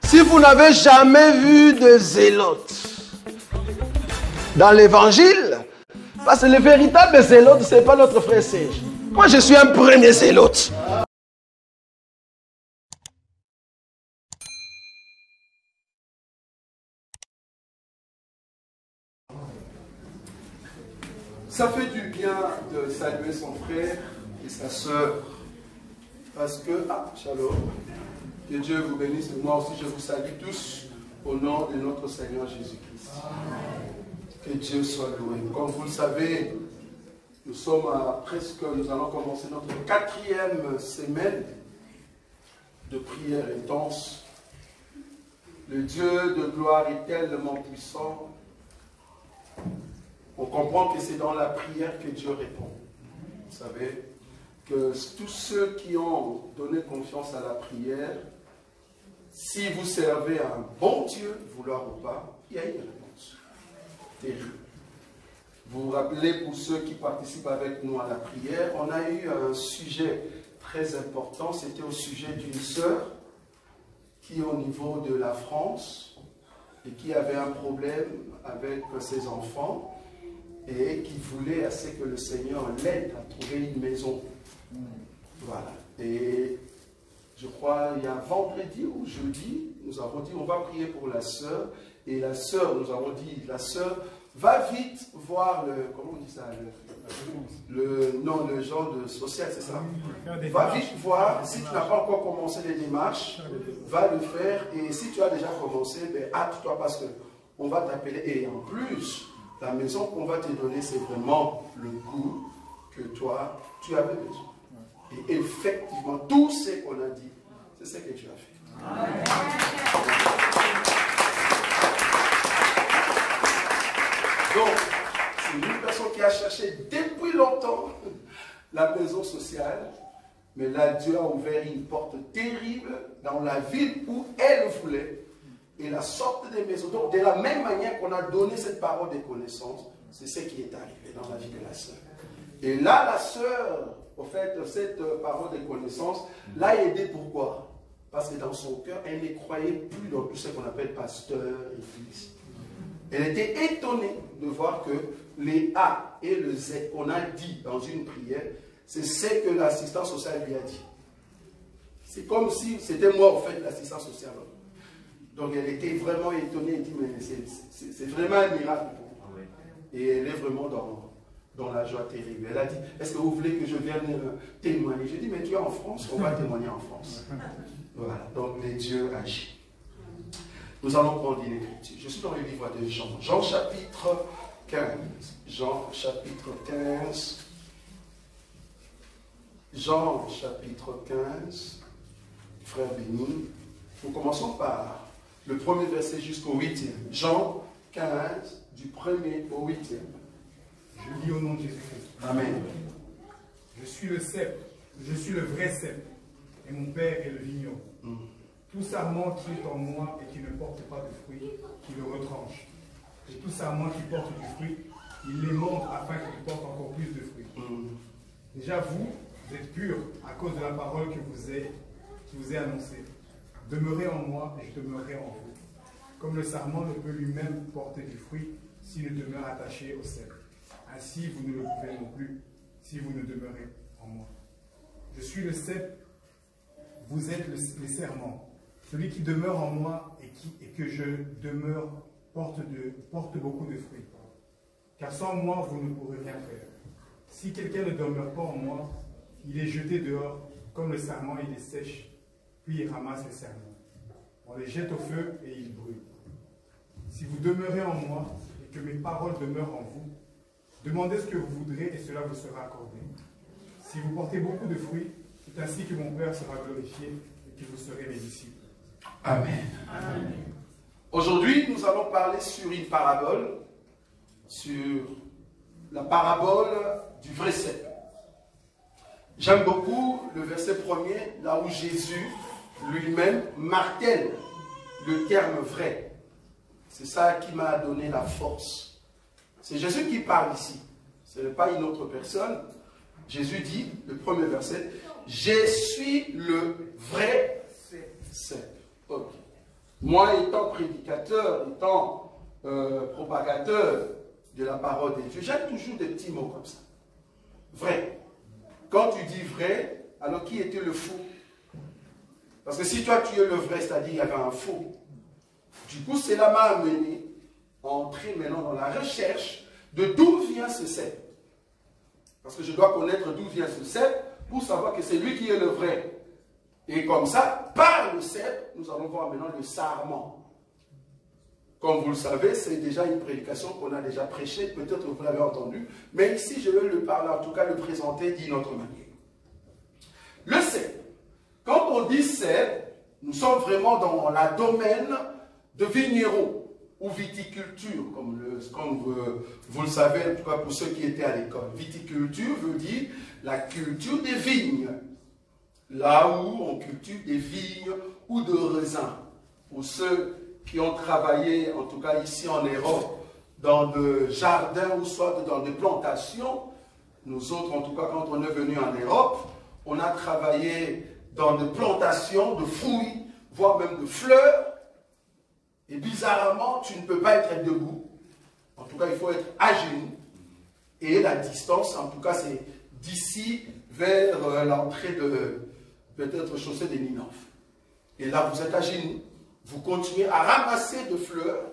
Si vous n'avez jamais vu de zélote dans l'évangile, parce que le véritable zélote, ce n'est pas notre frère Serge. Moi, je suis un premier zélote. Ça fait du bien de saluer son frère et sa soeur. Parce que, shalom, que Dieu vous bénisse. Et moi aussi, je vous salue tous au nom de notre Seigneur Jésus-Christ. Que Dieu soit loué. Comme vous le savez, nous allons commencer notre 4e semaine de prière intense. Le Dieu de gloire est tellement puissant. On comprend que c'est dans la prière que Dieu répond. Vous savez que tous ceux qui ont donné confiance à la prière, si vous servez un bon Dieu, vouloir ou pas, il y a une réponse. Terrible. Vous vous rappelez, pour ceux qui participent avec nous à la prière, on a eu un sujet très important. C'était au sujet d'une sœur qui est au niveau de la France et qui avait un problème avec ses enfants et qui voulait assez que le Seigneur l'aide à trouver une maison. Voilà. Et je crois, il y a vendredi ou jeudi, nous avons dit, on va prier pour la sœur. Et la sœur, nous avons dit, la sœur, va vite voir le, comment on dit ça, le genre de social, c'est ça? Va vite voir, si tu n'as pas encore commencé les démarches, va le faire. Et si tu as déjà commencé, ben, hâte-toi parce qu'on va t'appeler. Et en plus, la maison qu'on va te donner, c'est vraiment le goût que toi, tu avais besoin. Et effectivement, tout ce qu'on a dit, c'est ce que tu as fait. Amen. Donc, c'est une personne qui a cherché depuis longtemps la maison sociale, mais là, Dieu a ouvert une porte terrible dans la ville où elle voulait. Et la sorte des maisons. Donc, de la même manière qu'on a donné cette parole de connaissance, c'est ce qui est arrivé dans la vie de la sœur. Et là, la sœur, au fait, cette parole de connaissance, l'a aidée. Pourquoi? Parce que dans son cœur, elle ne croyait plus dans tout ce qu'on appelle pasteur, église. Elle était étonnée de voir que les A et le Z qu'on a dit dans une prière, c'est ce que l'assistant social lui a dit. C'est comme si c'était moi, au fait, l'assistant social. Donc elle était vraiment étonnée, elle dit, mais c'est vraiment un miracle pour moi. Et elle est vraiment dans la joie terrible. Elle a dit, est-ce que vous voulez que je vienne témoigner? J'ai dit, mais tu es en France, on va témoigner en France. Voilà, donc les dieux agit. Nous allons prendre une écriture. Je suis dans le livre de Jean. Jean chapitre 15. Jean chapitre 15. Jean chapitre 15. Frère béni. Nous commençons par le premier verset jusqu'au 8e. Jean 15, du 1er au 8e. Je lis au nom de Jésus-Christ. Amen. Je suis le cep, je suis le vrai cep, et mon père est le vigneron. Tout sarment qui est en moi et qui ne porte pas de fruit, il le retranche. Et tout sarment qui porte du fruit, il l'émonde afin qu'il porte encore plus de fruits. Déjà vous êtes purs à cause de la parole qui vous est annoncée. Demeurez en moi et je demeurerai en vous. Comme le sarment ne peut lui-même porter du fruit s'il ne demeure attaché au cep. Ainsi vous ne le pouvez non plus si vous ne demeurez en moi. Je suis le cep, vous êtes les serments. Celui qui demeure en moi et que je demeure porte beaucoup de fruits. Car sans moi, vous ne pourrez rien faire. Si quelqu'un ne demeure pas en moi, il est jeté dehors comme le sarment, il les sèche, puis il ramasse les serments. On les jette au feu et ils brûlent. Si vous demeurez en moi et que mes paroles demeurent en vous, demandez ce que vous voudrez et cela vous sera accordé. Si vous portez beaucoup de fruits, c'est ainsi que mon Père sera glorifié et que vous serez mes disciples. Amen. Amen. Aujourd'hui, nous allons parler sur une parabole, sur la parabole du vrai cep. J'aime beaucoup le verset premier, là où Jésus lui-même martèle le terme vrai. C'est ça qui m'a donné la force. C'est Jésus qui parle ici. Ce n'est pas une autre personne. Jésus dit, le premier verset, « Je suis le vrai cep. » Ok. moi étant prédicateur, étant propagateur de la parole de Dieu, j'aime toujours des petits mots comme ça. Vrai. Quand tu dis vrai, alors qui était le faux? Parce que si toi tu es le vrai, c'est-à-dire il y avait un faux. Du coup, cela m'a amené à entrer maintenant dans la recherche de d'où vient ce cep. Parce que je dois connaître d'où vient ce cep pour savoir que c'est lui qui est le vrai. Et comme ça, par le cep, nous allons voir maintenant le sarment. Comme vous le savez, c'est déjà une prédication qu'on a déjà prêchée, peut-être que vous l'avez entendu, mais ici je vais le parler, en tout cas le présenter d'une autre manière. Le cep. Quand on dit cep, nous sommes vraiment dans la domaine de vigneron ou viticulture, comme vous le savez, en tout cas pour ceux qui étaient à l'école. Viticulture veut dire la culture des vignes. Là où on cultive des vignes ou de raisins. Pour ceux qui ont travaillé, en tout cas ici en Europe, dans des jardins ou soit dans des plantations, nous autres, en tout cas quand on est venu en Europe, on a travaillé dans des plantations de fruits, voire même de fleurs, et bizarrement, tu ne peux pas être debout. En tout cas, il faut être à genoux. Et la distance, en tout cas, c'est d'ici vers l'entrée de peut-être chaussée des Ninov. Et là, vous êtes à genoux. Vous continuez à ramasser de fleurs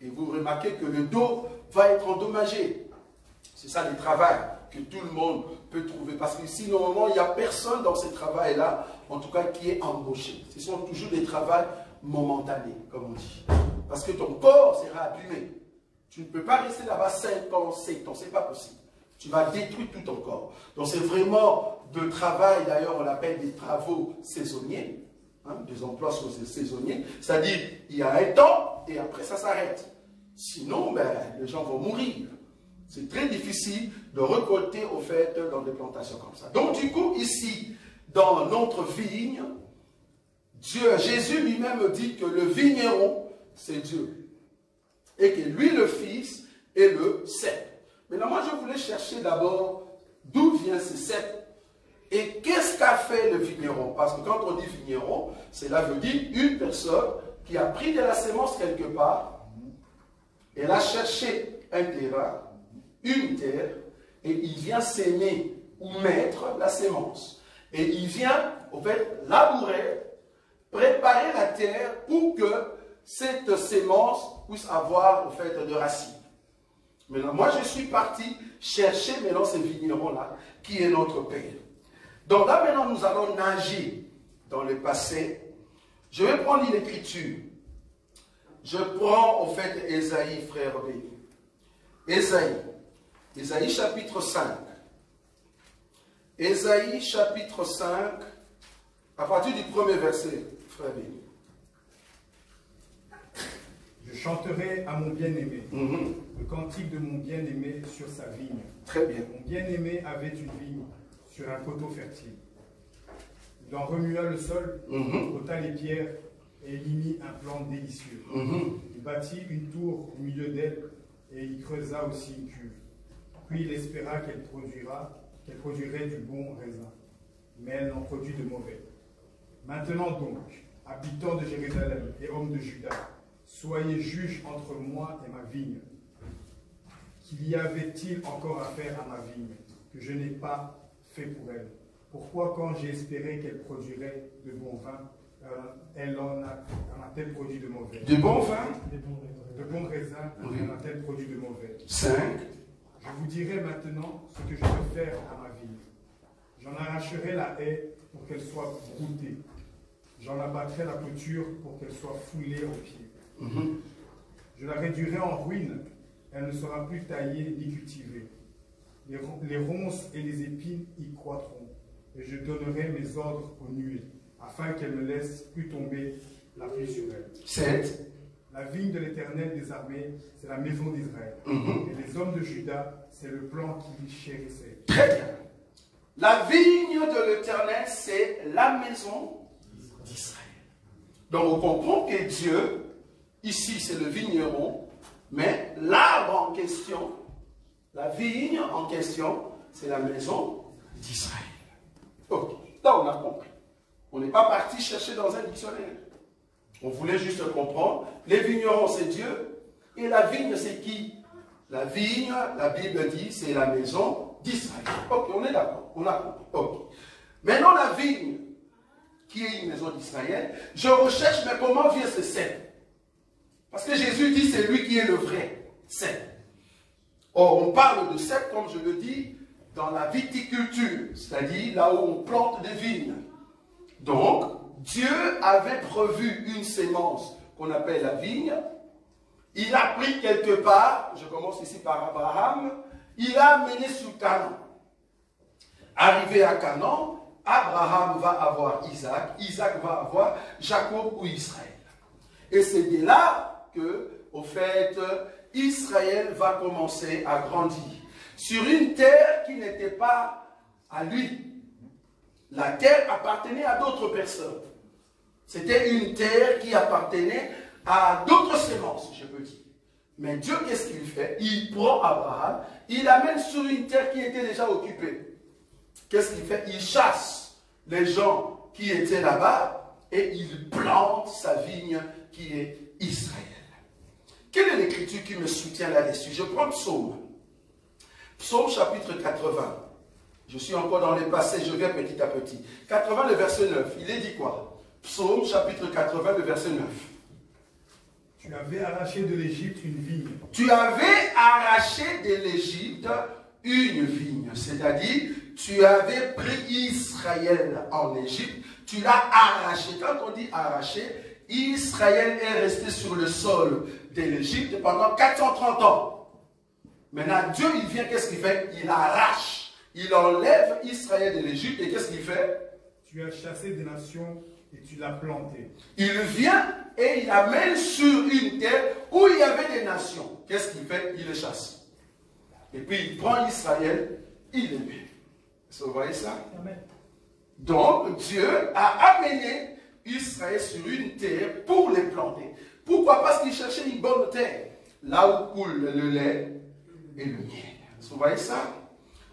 et vous remarquez que le dos va être endommagé. C'est ça le travail que tout le monde peut trouver. Parce que si normalement, il n'y a personne dans ce travail-là, en tout cas, qui est embauché. Ce sont toujours des travails momentanés, comme on dit. Parce que ton corps sera abîmé. Tu ne peux pas rester là-bas 5 ans, 7 ans, c'est pas possible. Tu vas détruire tout ton corps. Donc c'est vraiment de travail, d'ailleurs on l'appelle des travaux saisonniers, hein, des emplois saisonniers, c'est-à-dire il y a un temps et après ça s'arrête. Sinon, ben, les gens vont mourir. C'est très difficile de récolter au fait dans des plantations comme ça. Donc du coup, ici, dans notre vigne, Jésus lui-même dit que le vigneron, c'est Dieu. Et que lui, le Fils, est le cep. Maintenant, moi, je voulais chercher d'abord d'où vient ce cep et qu'est-ce qu'a fait le vigneron. Parce que quand on dit vigneron, cela veut dire une personne qui a pris de la sémence quelque part, elle a cherché un terrain, une terre, et il vient s'aimer ou mettre la sémence. Et il vient, au fait, labourer, préparer la terre pour que cette sémence puisse avoir, au fait, de racines. Maintenant, moi, je suis parti chercher maintenant ce vigneron-là, qui est notre Père. Donc là, maintenant, nous allons nager dans le passé. Je vais prendre une écriture. Je prends, au fait, Ésaïe, frère béni. Ésaïe chapitre 5. Ésaïe chapitre 5, à partir du premier verset, frère béni. Je chanterai à mon bien-aimé, le cantique de mon bien-aimé sur sa vigne. Très bien. Mon bien-aimé avait une vigne sur un coteau fertile. Il en remua le sol, ôta les pierres et il y mit un plan délicieux. Il bâtit une tour au milieu d'elle et il creusa aussi une cuve. Puis il espéra qu'elle produirait du bon raisin. Mais elle en produit de mauvais. Maintenant donc, habitants de Jérusalem et hommes de Juda, soyez juges entre moi et ma vigne. Qu'il y avait-il encore à faire à ma vigne, que je n'ai pas fait pour elle? Pourquoi, quand j'ai espéré qu'elle produirait de bon vin, elle en a-t-elle produit de mauvais? De bon vin? De bons raisins, oui. En a-t-elle produit de mauvais? 5. Je vous dirai maintenant ce que je veux faire à ma vigne. J'en arracherai la haie pour qu'elle soit broutée. J'en abattrai la clôture pour qu'elle soit foulée aux pieds. Je la réduirai en ruine. Elle ne sera plus taillée ni cultivée. Les ronces et les épines y croîtront. Et je donnerai mes ordres aux nuées, afin qu'elles ne laissent plus tomber la pluie sur elle. 7. La vigne de l'Éternel des armées, c'est la maison d'Israël. Et les hommes de Juda, c'est le plan qu'il chérissait. Très bien. La vigne de l'Éternel, c'est la maison d'Israël. Donc on comprend que Dieu, ici c'est le vigneron, mais l'arbre en question, la vigne en question, c'est la maison d'Israël. Ok, là on a compris. On n'est pas parti chercher dans un dictionnaire. On voulait juste comprendre. Les vignerons, c'est Dieu. Et la vigne, c'est qui? La vigne, la Bible dit, c'est la maison d'Israël. Ok, on est d'accord. On a compris. Ok. Maintenant, la vigne, qui est une maison d'Israël, je recherche, mais comment vient ce cep? Parce que Jésus dit, c'est lui qui est le vrai cep. Or, on parle de cep, comme je le dis, dans la viticulture, c'est-à-dire là où on plante des vignes. Donc, Dieu avait prévu une sémence qu'on appelle la vigne. Il a pris quelque part, je commence ici par Abraham, il a amené sur Canaan. Arrivé à Canaan, Abraham va avoir Isaac, Isaac va avoir Jacob ou Israël. Et c'est de là que, au fait, Israël va commencer à grandir sur une terre qui n'était pas à lui. La terre appartenait à d'autres personnes. C'était une terre qui appartenait à d'autres semences, je peux dire. Mais Dieu, qu'est-ce qu'il fait? Il prend Abraham, il l'amène sur une terre qui était déjà occupée. Qu'est-ce qu'il fait? Il chasse les gens qui étaient là-bas et il plante sa vigne qui est Israël. Quelle est l'écriture qui me soutient là-dessus? Je prends Psaume. Psaume chapitre 80. Je suis encore dans les passés, je vais petit à petit. 80, le verset 9. Il est dit quoi? Psaume chapitre 80, le verset 9. Tu avais arraché de l'Égypte une vigne. Tu avais arraché de l'Égypte une vigne. C'est-à-dire, tu avais pris Israël en Égypte, tu l'as arraché. Quand on dit arraché, Israël est resté sur le sol de l'Égypte pendant 430 ans. Maintenant, Dieu, il vient, qu'est-ce qu'il fait? Il arrache. Il enlève Israël de l'Égypte et qu'est-ce qu'il fait? Tu as chassé des nations et tu l'as planté. Il vient et il amène sur une terre où il y avait des nations. Qu'est-ce qu'il fait? Il les chasse. Et puis il prend Israël, il les met. Vous voyez ça? Amen. Donc Dieu a amené Israël sur une terre pour les planter. Pourquoi? Parce qu'il cherchait une bonne terre. Là où coule le lait et le miel. Vous voyez ça?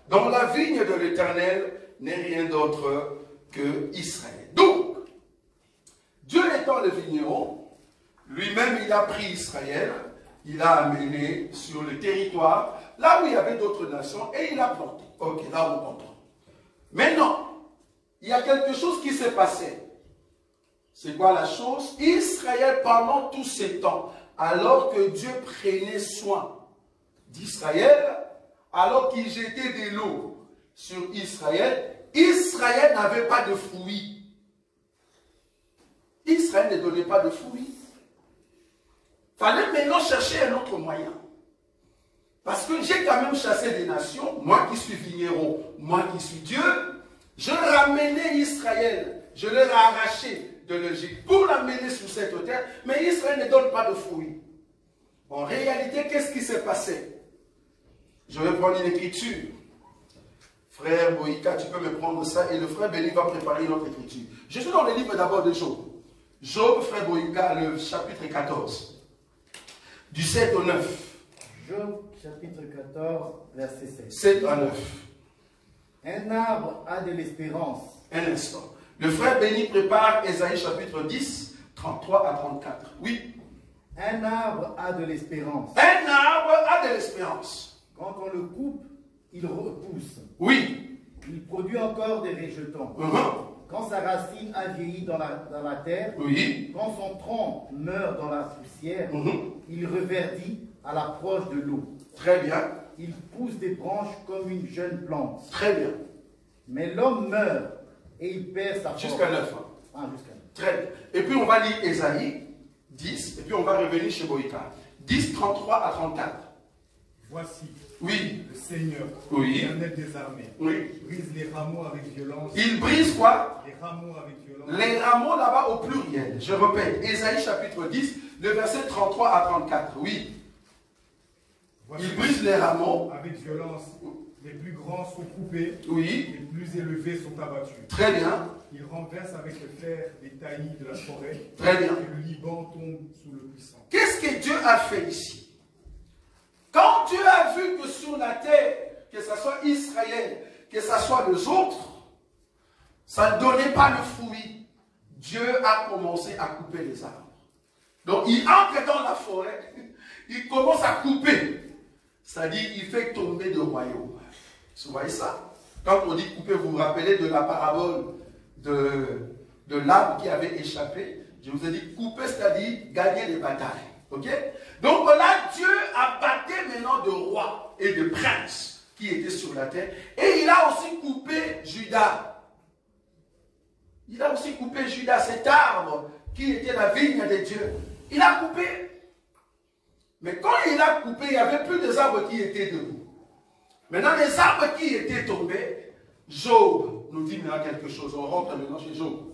Donc la vigne de l'Éternel n'est rien d'autre que Israël. Donc, Dieu étant le vigneron, lui-même il a pris Israël, il l'a amené sur le territoire, là où il y avait d'autres nations, et il a planté. Ok, là on comprend. Maintenant, il y a quelque chose qui s'est passé. C'est quoi la chose? Israël, pendant tous ces temps, alors que Dieu prenait soin d'Israël, alors qu'il jetait de l'eau sur Israël, Israël n'avait pas de fruits. Israël ne donnait pas de fruits. Il fallait maintenant chercher un autre moyen. Parce que j'ai quand même chassé des nations, moi qui suis vigneron, moi qui suis Dieu, je ramenais Israël, je l'ai arraché de l'Égypte pour l'amener sur cette terre, mais Israël ne donne pas de fruits. En réalité, qu'est-ce qui s'est passé? Je vais prendre une écriture. Frère Boïka, tu peux me prendre ça et le frère Béni va préparer une autre écriture. Je suis dans le livre d'abord de Job. Job, frère Boïka, le chapitre 14. Du 7 au 9. Job, chapitre 14, verset 7. 7 à 9. Un arbre a de l'espérance. Un instant. Le frère Béni prépare Ésaïe chapitre 10, 33 à 34. Oui. Un arbre a de l'espérance. Un arbre a de l'espérance. Quand on le coupe, il repousse. Oui. Il produit encore des rejetons. Quand sa racine a vieilli dans la terre, Oui. quand son tronc meurt dans la poussière, il reverdit à l'approche de l'eau. Très bien. Il pousse des branches comme une jeune plante. Très bien. Mais l'homme meurt et il perd sa force. Jusqu'à 9. Ah, jusqu'à 9. Très bien. Et puis on va lire Ésaïe 10, et puis on va revenir chez Boïka. 10, 33 à 34. Voici, Oui. le Seigneur, Oui. l'Éternel des armées, Oui. brise les rameaux avec violence. Il brise quoi? Les rameaux avec violence. Les rameaux là-bas au pluriel. Je répète, Ésaïe chapitre 10, le verset 33 à 34. Oui. Voici, Il brise les rameaux. avec violence, les plus grands sont coupés, Oui. les plus élevés sont abattus. Très bien. Il renverse avec le fer les taillis de la forêt. Très bien. Et le Liban tombe sous le puissant. Qu'est-ce que Dieu a fait ici? Quand Dieu a vu que sur la terre, que ce soit Israël, que ce soit les autres, ça ne donnait pas le fruit, Dieu a commencé à couper les arbres. Donc il entre dans la forêt, il commence à couper. C'est-à-dire, il fait tomber de royaume. Vous voyez ça? Quand on dit couper, vous vous rappelez de la parabole de l'arbre qui avait échappé. Je vous ai dit couper, c'est-à-dire gagner des batailles. Ok? Donc là, Dieu a battu maintenant de rois et de princes qui étaient sur la terre. Et il a aussi coupé Judas. Il a aussi coupé Judas, cet arbre qui était la vigne de Dieu. Il a coupé. Mais quand il a coupé, il n'y avait plus des arbres qui étaient debout. Maintenant, les arbres qui étaient tombés, Job nous dit maintenant quelque chose. On rentre maintenant chez Job.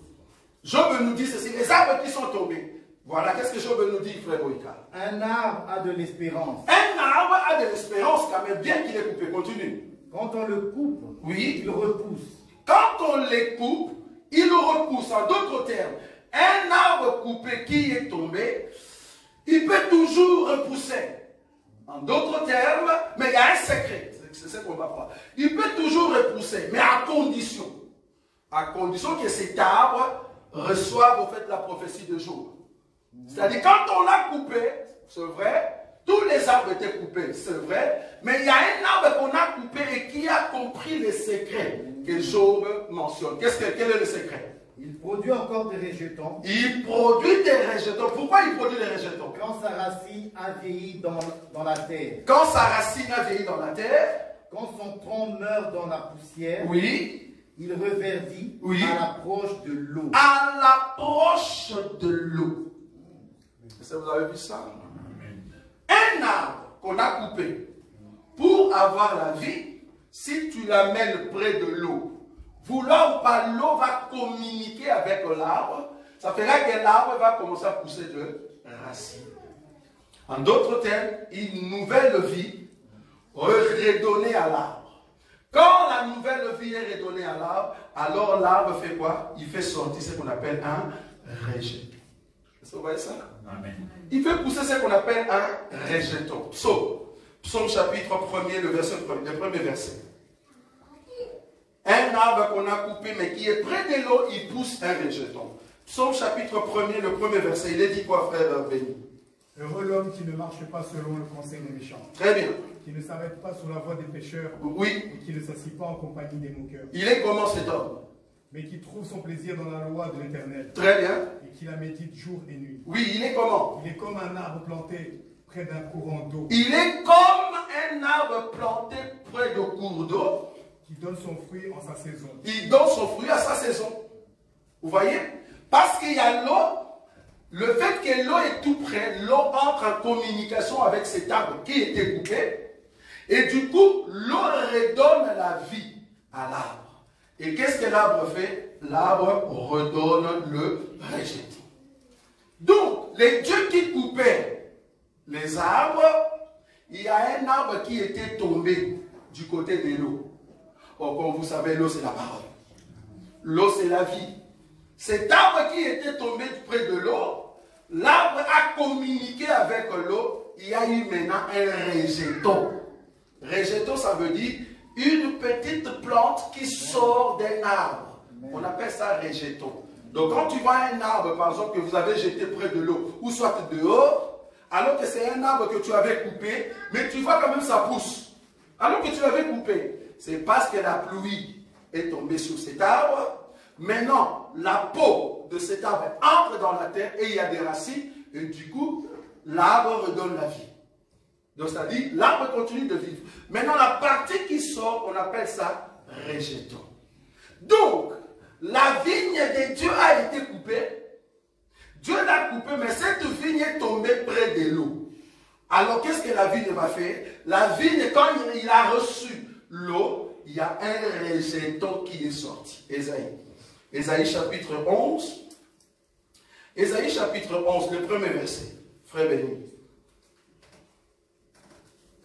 Job nous dit ceci, les arbres qui sont tombés. Voilà, qu'est-ce que Job nous dit, frère Boïka? Un arbre a de l'espérance. Un arbre a de l'espérance, quand même, bien qu'il est coupé. Continue. Quand on le coupe, oui, il repousse. Quand on les coupe, il repousse. En d'autres termes, un arbre coupé qui est tombé, il peut toujours repousser. En d'autres termes, mais il y a un secret. C'est ce qu'on va voir. Il peut toujours repousser, mais à condition. À condition que cet arbre reçoive, au fait, la prophétie de Job. C'est-à-dire, quand on l'a coupé, c'est vrai, tous les arbres étaient coupés, c'est vrai, mais il y a un arbre qu'on a coupé et qui a compris les secrets que Job mentionne. Quel est le secret? Il produit encore des rejetons. Il produit des rejetons. Pourquoi il produit des rejetons? Quand sa racine a vieilli dans la terre. Quand sa racine a vieilli dans la terre. Quand son tronc meurt dans la poussière. Oui. Il reverdit à l'approche de l'eau. À l'approche de l'eau. Est-ce que vous avez vu ça? Un arbre qu'on a coupé pour avoir la vie, si tu l'amènes près de l'eau, vouloir ou pas, l'eau va communiquer avec l'arbre. Ça fera que l'arbre va commencer à pousser de racines. En d'autres termes, une nouvelle vie redonnée à l'arbre. Quand la nouvelle vie est redonnée à l'arbre, alors l'arbre fait quoi? Il fait sortir ce qu'on appelle un rejet. Est-ce que vous voyez ça? Amen. Il fait pousser ce qu'on appelle un rejeton. Psaume chapitre 1er, le premier verset. Un arbre qu'on a coupé mais qui est près de l'eau, il pousse un rejeton. Psaume chapitre 1er, le premier verset. Il est dit quoi, frère Béni? Heureux l'homme qui ne marche pas selon le conseil des méchants. Très bien. Qui ne s'arrête pas sur la voie des pécheurs. Oui. Et qui ne s'assied pas en compagnie des moqueurs. Il est comment cet homme? Mais qui trouve son plaisir dans la loi de l'Éternel. Très bien. Et qui la médite jour et nuit. Oui, il est comment? Il est comme un arbre planté près d'un courant d'eau. Il est comme un arbre planté près de cours d'eau. Qui donne son fruit en sa saison. Il donne son fruit à sa saison. Vous voyez? Parce qu'il y a l'eau. Le fait que l'eau est tout près, l'eau entre en communication avec cet arbre qui était coupé. Et du coup, l'eau redonne la vie à l'arbre. Et qu'est-ce que l'arbre fait? L'arbre redonne le rejeton. Donc, les dieux qui coupaient les arbres, il y a un arbre qui était tombé du côté de l'eau. Or, comme vous savez, l'eau c'est la parole. L'eau c'est la vie. Cet arbre qui était tombé près de l'eau, l'arbre a communiqué avec l'eau, il y a eu maintenant un rejeton. Rejeton, ça veut dire une petite plante qui sort d'un arbre. On appelle ça rejeton. Donc quand tu vois un arbre, par exemple, que vous avez jeté près de l'eau, ou soit dehors, alors que c'est un arbre que tu avais coupé, mais tu vois quand même ça pousse. Alors que tu l'avais coupé, c'est parce que la pluie est tombée sur cet arbre. Maintenant, la peau de cet arbre entre dans la terre et il y a des racines, et du coup, l'arbre redonne la vie. Donc, c'est-à-dire, l'arbre continue de vivre. Maintenant, la partie qui sort, on appelle ça rejeton. Donc, la vigne de Dieu a été coupée. Dieu l'a coupée, mais cette vigne est tombée près de l'eau. Alors, qu'est-ce que la vigne va faire? La vigne, quand il a reçu l'eau, il y a un rejeton qui est sorti. Ésaïe chapitre 11. Ésaïe chapitre 11, le premier verset. Frère Béni.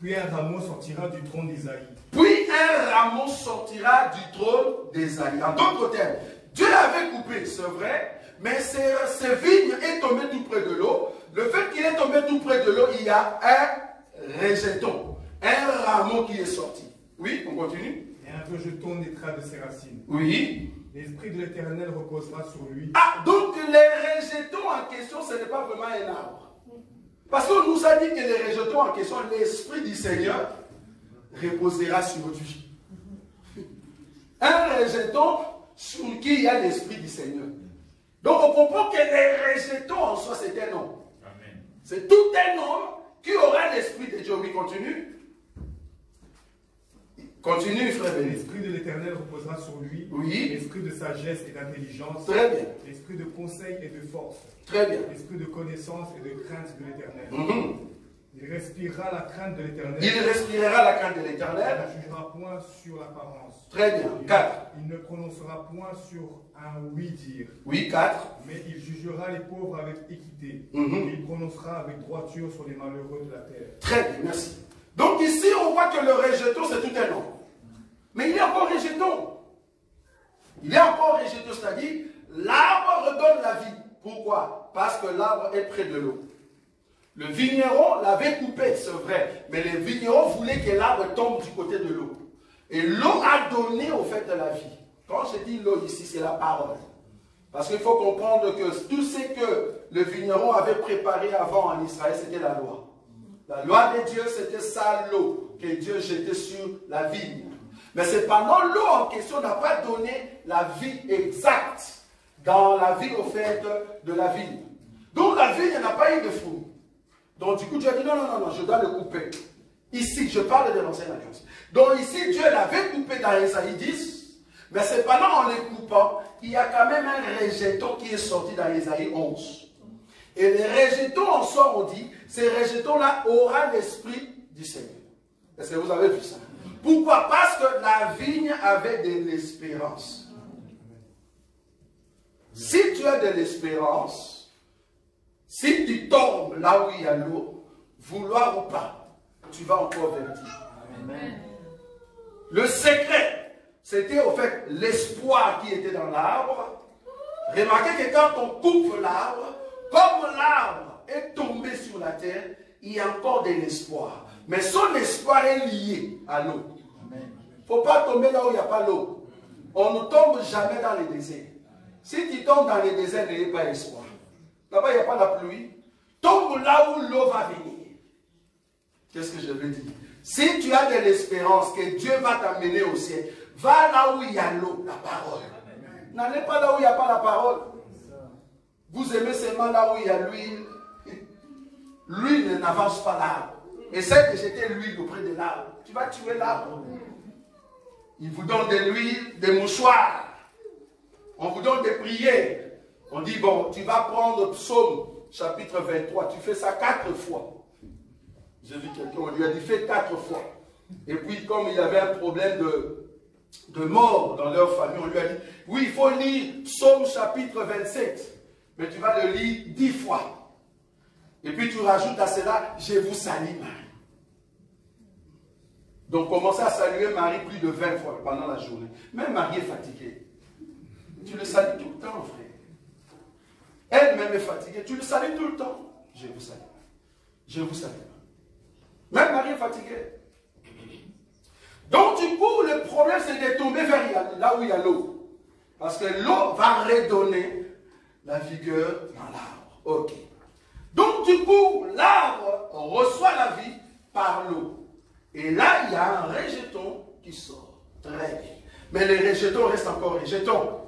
Puis un rameau sortira du trône d'Isaïe. Puis un rameau sortira du trône d'Isaïe. En d'autres termes, Dieu l'avait coupé, c'est vrai, mais ce vigne est tombé tout près de l'eau. Le fait qu'il est tombé tout près de l'eau, il y a un rejeton, un rameau qui est sorti. Oui, on continue. Et un rejeton naîtra de ses racines. Oui. L'Esprit de l'Éternel reposera sur lui. Ah, donc les rejetons en question, ce n'est pas vraiment un arbre. Parce qu'on nous a dit que les rejetons en question, l'Esprit du Seigneur reposera sur lui. Un rejeton sur qui il y a l'Esprit du Seigneur. Donc on comprend que les rejetons en soi, c'est un homme. C'est tout un homme qui aura l'Esprit de Dieu. Oui, continue. Continue, frère Béni. L'Esprit de l'Éternel reposera sur lui. Oui. L'Esprit de sagesse et d'intelligence. Très bien. L'Esprit de conseil et de force. Très bien. L'Esprit de connaissance et de crainte de l'Éternel. Il respirera la crainte de l'Éternel. Il respirera la crainte de l'Éternel. Il ne jugera point sur l'apparence. Très bien. 4. Il ne prononcera point sur un oui-dire. Oui, 4. Mais il jugera les pauvres avec équité. Il prononcera avec droiture sur les malheureux de la terre. Très bien, merci. Donc ici, on voit que le rejeton, c'est tout un homme. Mais il est encore rejeton. Il est encore rejeton, c'est-à-dire, l'arbre redonne la vie. Pourquoi? Parce que l'arbre est près de l'eau. Le vigneron l'avait coupé, c'est vrai. Mais le vigneron voulait que l'arbre tombe du côté de l'eau. Et l'eau a donné au fait de la vie. Quand je dis l'eau ici, c'est la parole. Parce qu'il faut comprendre que tout ce que le vigneron avait préparé avant en Israël, c'était la loi. La loi de Dieu, c'était ça l'eau que Dieu jetait sur la vigne. Mais cependant, l'eau en question n'a pas donné la vie exacte dans la vie au fait de la vigne. Donc la vigne n'a pas eu de fruits. Donc du coup, Dieu a dit non, non, non, non, je dois le couper. Ici, je parle de l'ancienne alliance. Donc ici, Dieu l'avait coupé dans Ésaïe 10, mais cependant, en le coupant, il y a quand même un rejeton qui est sorti dans Ésaïe 11. Et les rejetons en soi, on dit, ces rejetons-là aura l'esprit du Seigneur. Est-ce que vous avez vu ça? Pourquoi? Parce que la vigne avait de l'espérance. Si tu as de l'espérance, si tu tombes là où il y a l'eau, vouloir ou pas, tu vas encore verdir. Le secret, c'était au fait l'espoir qui était dans l'arbre. Remarquez que quand on coupe l'arbre, comme l'arbre est tombé sur la terre, il y a encore de l'espoir. Mais son espoir est lié à l'eau. Il ne faut pas tomber là où il n'y a pas l'eau. On ne tombe jamais dans les déserts. Si tu tombes dans les déserts, il n'y a pas d'espoir. Là-bas, il n'y a pas la pluie. Tombe là où l'eau va venir. Qu'est-ce que je veux dire? Si tu as de l'espérance que Dieu va t'amener au ciel, va là où il y a l'eau, la parole. N'allez pas là où il n'y a pas la parole. Vous aimez seulement là où il y a l'huile. L'huile n'avance pas l'arbre. Essaye de jeter l'huile auprès de l'arbre. Tu vas tuer l'arbre. Il vous donne de l'huile, des mouchoirs. On vous donne des prières. On dit, bon, tu vas prendre Psaume, chapitre 23. Tu fais ça 4 fois. J'ai vu quelqu'un, on lui a dit, fais 4 fois. Et puis, comme il y avait un problème de mort dans leur famille, on lui a dit, oui, il faut lire Psaume, chapitre 27. Mais tu vas le lire 10 fois. Et puis tu rajoutes à cela, je vous salue Marie. Donc commencez à saluer Marie plus de 20 fois pendant la journée. Même Marie est fatiguée. Tu le salues tout le temps, frère. Elle-même est fatiguée. Tu le salues tout le temps. Je vous salue. Je vous salue. Même Marie est fatiguée. Donc du coup, le problème c'est de tomber vers là où il y a l'eau. Parce que l'eau va redonner la vigueur dans l'arbre. Ok. Donc du coup, l'arbre reçoit la vie par l'eau. Et là, il y a un rejeton qui sort. Très bien. Mais les rejetons restent encore rejetons.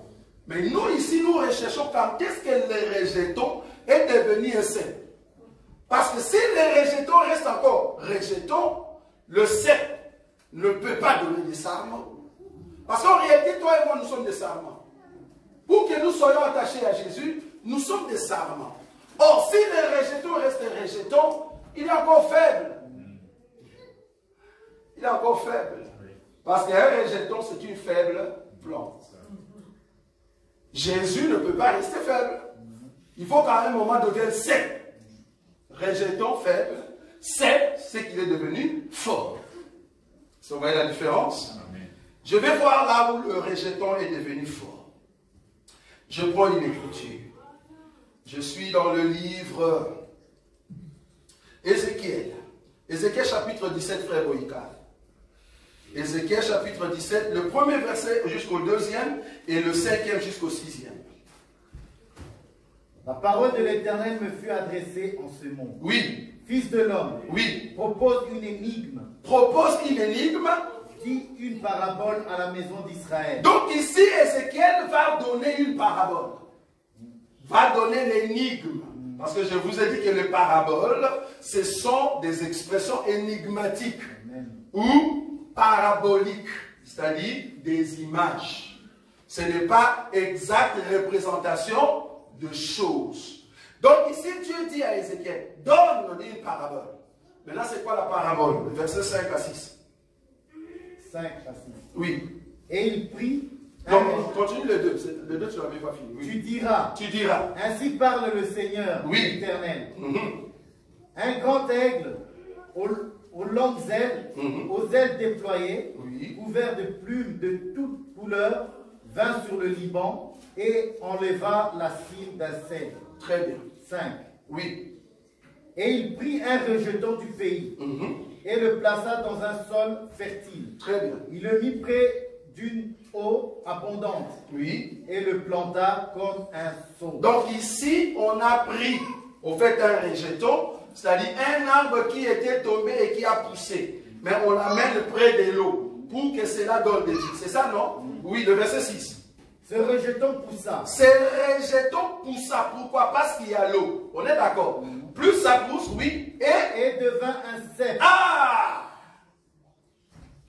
Mais nous, ici, nous recherchons quand qu'est-ce que le rejeton est devenu un cep. Parce que si les rejetons restent encore rejetons, le cep ne peut pas donner des sarments. Parce qu'en réalité, toi et moi, nous sommes des sarments. Pour que nous soyons attachés à Jésus, nous sommes des sarments. Or, si les rejetons restent rejetons, il est encore faible. Il est encore faible. Parce qu'un rejeton, c'est une faible plante. Jésus ne peut pas rester faible. Il faut qu'à un moment devienne sec. Rejeton faible. Sec, c'est qu'il est devenu fort. Vous voyez la différence? Je vais voir là où le rejeton est devenu fort. Je prends une écriture. Je suis dans le livre Ézéchiel. Ézéchiel chapitre 17, frère Boïka. Ézéchiel chapitre 17, le premier verset jusqu'au deuxième et le cinquième jusqu'au sixième. La parole de l'Éternel me fut adressée en ce mot. Oui. Fils de l'homme, Oui. propose une énigme. Propose une énigme. Dis une parabole à la maison d'Israël. Donc ici, Ézéchiel va donner une parabole. Va donner l'énigme. Parce que je vous ai dit que les paraboles, ce sont des expressions énigmatiques. Amen. Ou paraboliques, c'est-à-dire des images. Ce n'est pas exacte représentation de choses. Donc ici, Dieu dit à Ézéchiel, donne une parabole. Maintenant, c'est quoi la parabole? Verset 5 à 6. 5 à 6. Oui. Et il prit. Donc, continue le 2. Le 2, tu n'avais pas fini. Oui. Tu diras. Tu diras. Ainsi parle le Seigneur, Oui. l'Éternel. Un grand aigle aux longues ailes, aux ailes déployées, Oui. couvert de plumes de toutes couleurs, vint sur le Liban et enleva la cime d'un cèdre. Très bien. 5. Oui. Et il prit un rejeton du pays et le plaça dans un sol fertile. Très bien. Il le mit près d'une eau abondante Oui. et le planta comme un seau. Donc ici, on a pris, au fait, un rejeton, c'est-à-dire un arbre qui était tombé et qui a poussé. Mais on l'amène près de l'eau pour que cela donne des fruits. C'est ça, non? Oui, le verset 6. Ce rejeton poussa. Ce rejeton poussa. Pourquoi? Parce qu'il y a l'eau. On est d'accord? Plus ça pousse, oui, Et devint un cep. Ah!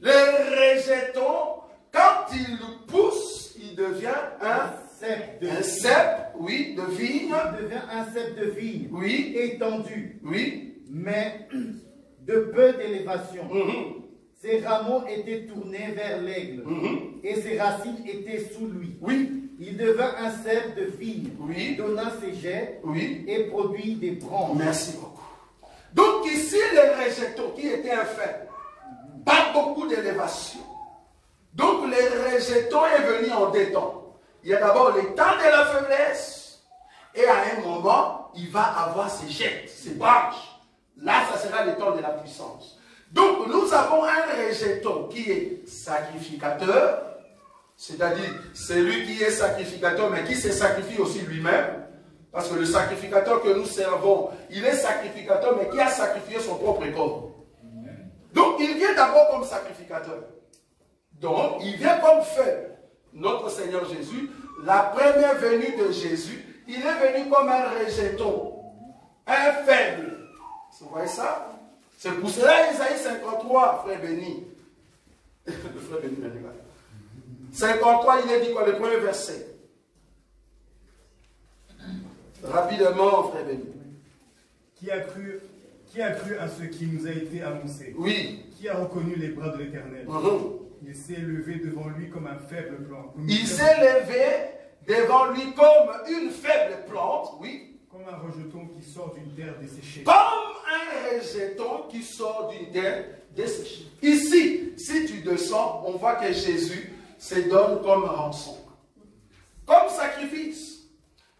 Le rejeton, quand il pousse, il devient un cep de cep, oui, de vigne. Il devient un cep de vigne. Oui. Étendu. Oui. Mais de peu d'élévation. Ses rameaux étaient tournés vers l'aigle. Et ses racines étaient sous lui. Oui. Il devint un cep de vigne. Oui. Donnant ses jets. Oui. Et produit des branches. Merci beaucoup. Donc ici, le rejeton qui était un faible, pas beaucoup d'élévation. Donc le rejeton est venu en deux temps. Il y a d'abord le temps de la faiblesse, et à un moment, il va avoir ses jets, ses branches. Là, ça sera le temps de la puissance. Donc nous avons un rejeton qui est sacrificateur, c'est-à-dire celui qui est sacrificateur, mais qui se sacrifie aussi lui-même. Parce que le sacrificateur que nous servons, il est sacrificateur, mais qui a sacrifié son propre corps. Donc, il vient d'abord comme sacrificateur. Donc, il vient comme faible. Notre Seigneur Jésus, la première venue de Jésus, il est venu comme un rejeton, un faible. Vous voyez ça? C'est pour cela, Isaïe 53, frère béni. Le frère béni me regarde. 53, il est dit quoi? Le premier verset. Rapidement, frère béni. Qui a cru à ce qui nous a été annoncé? Oui. Qui a reconnu les bras de l'Éternel? Il s'est levé devant lui comme un faible plan. Il s'est levé devant lui comme une faible plante, oui. Comme un rejeton qui sort d'une terre desséchée. Comme un rejeton qui sort d'une terre desséchée. Ici, si tu descends, on voit que Jésus se donne comme rançon. Comme sacrifice.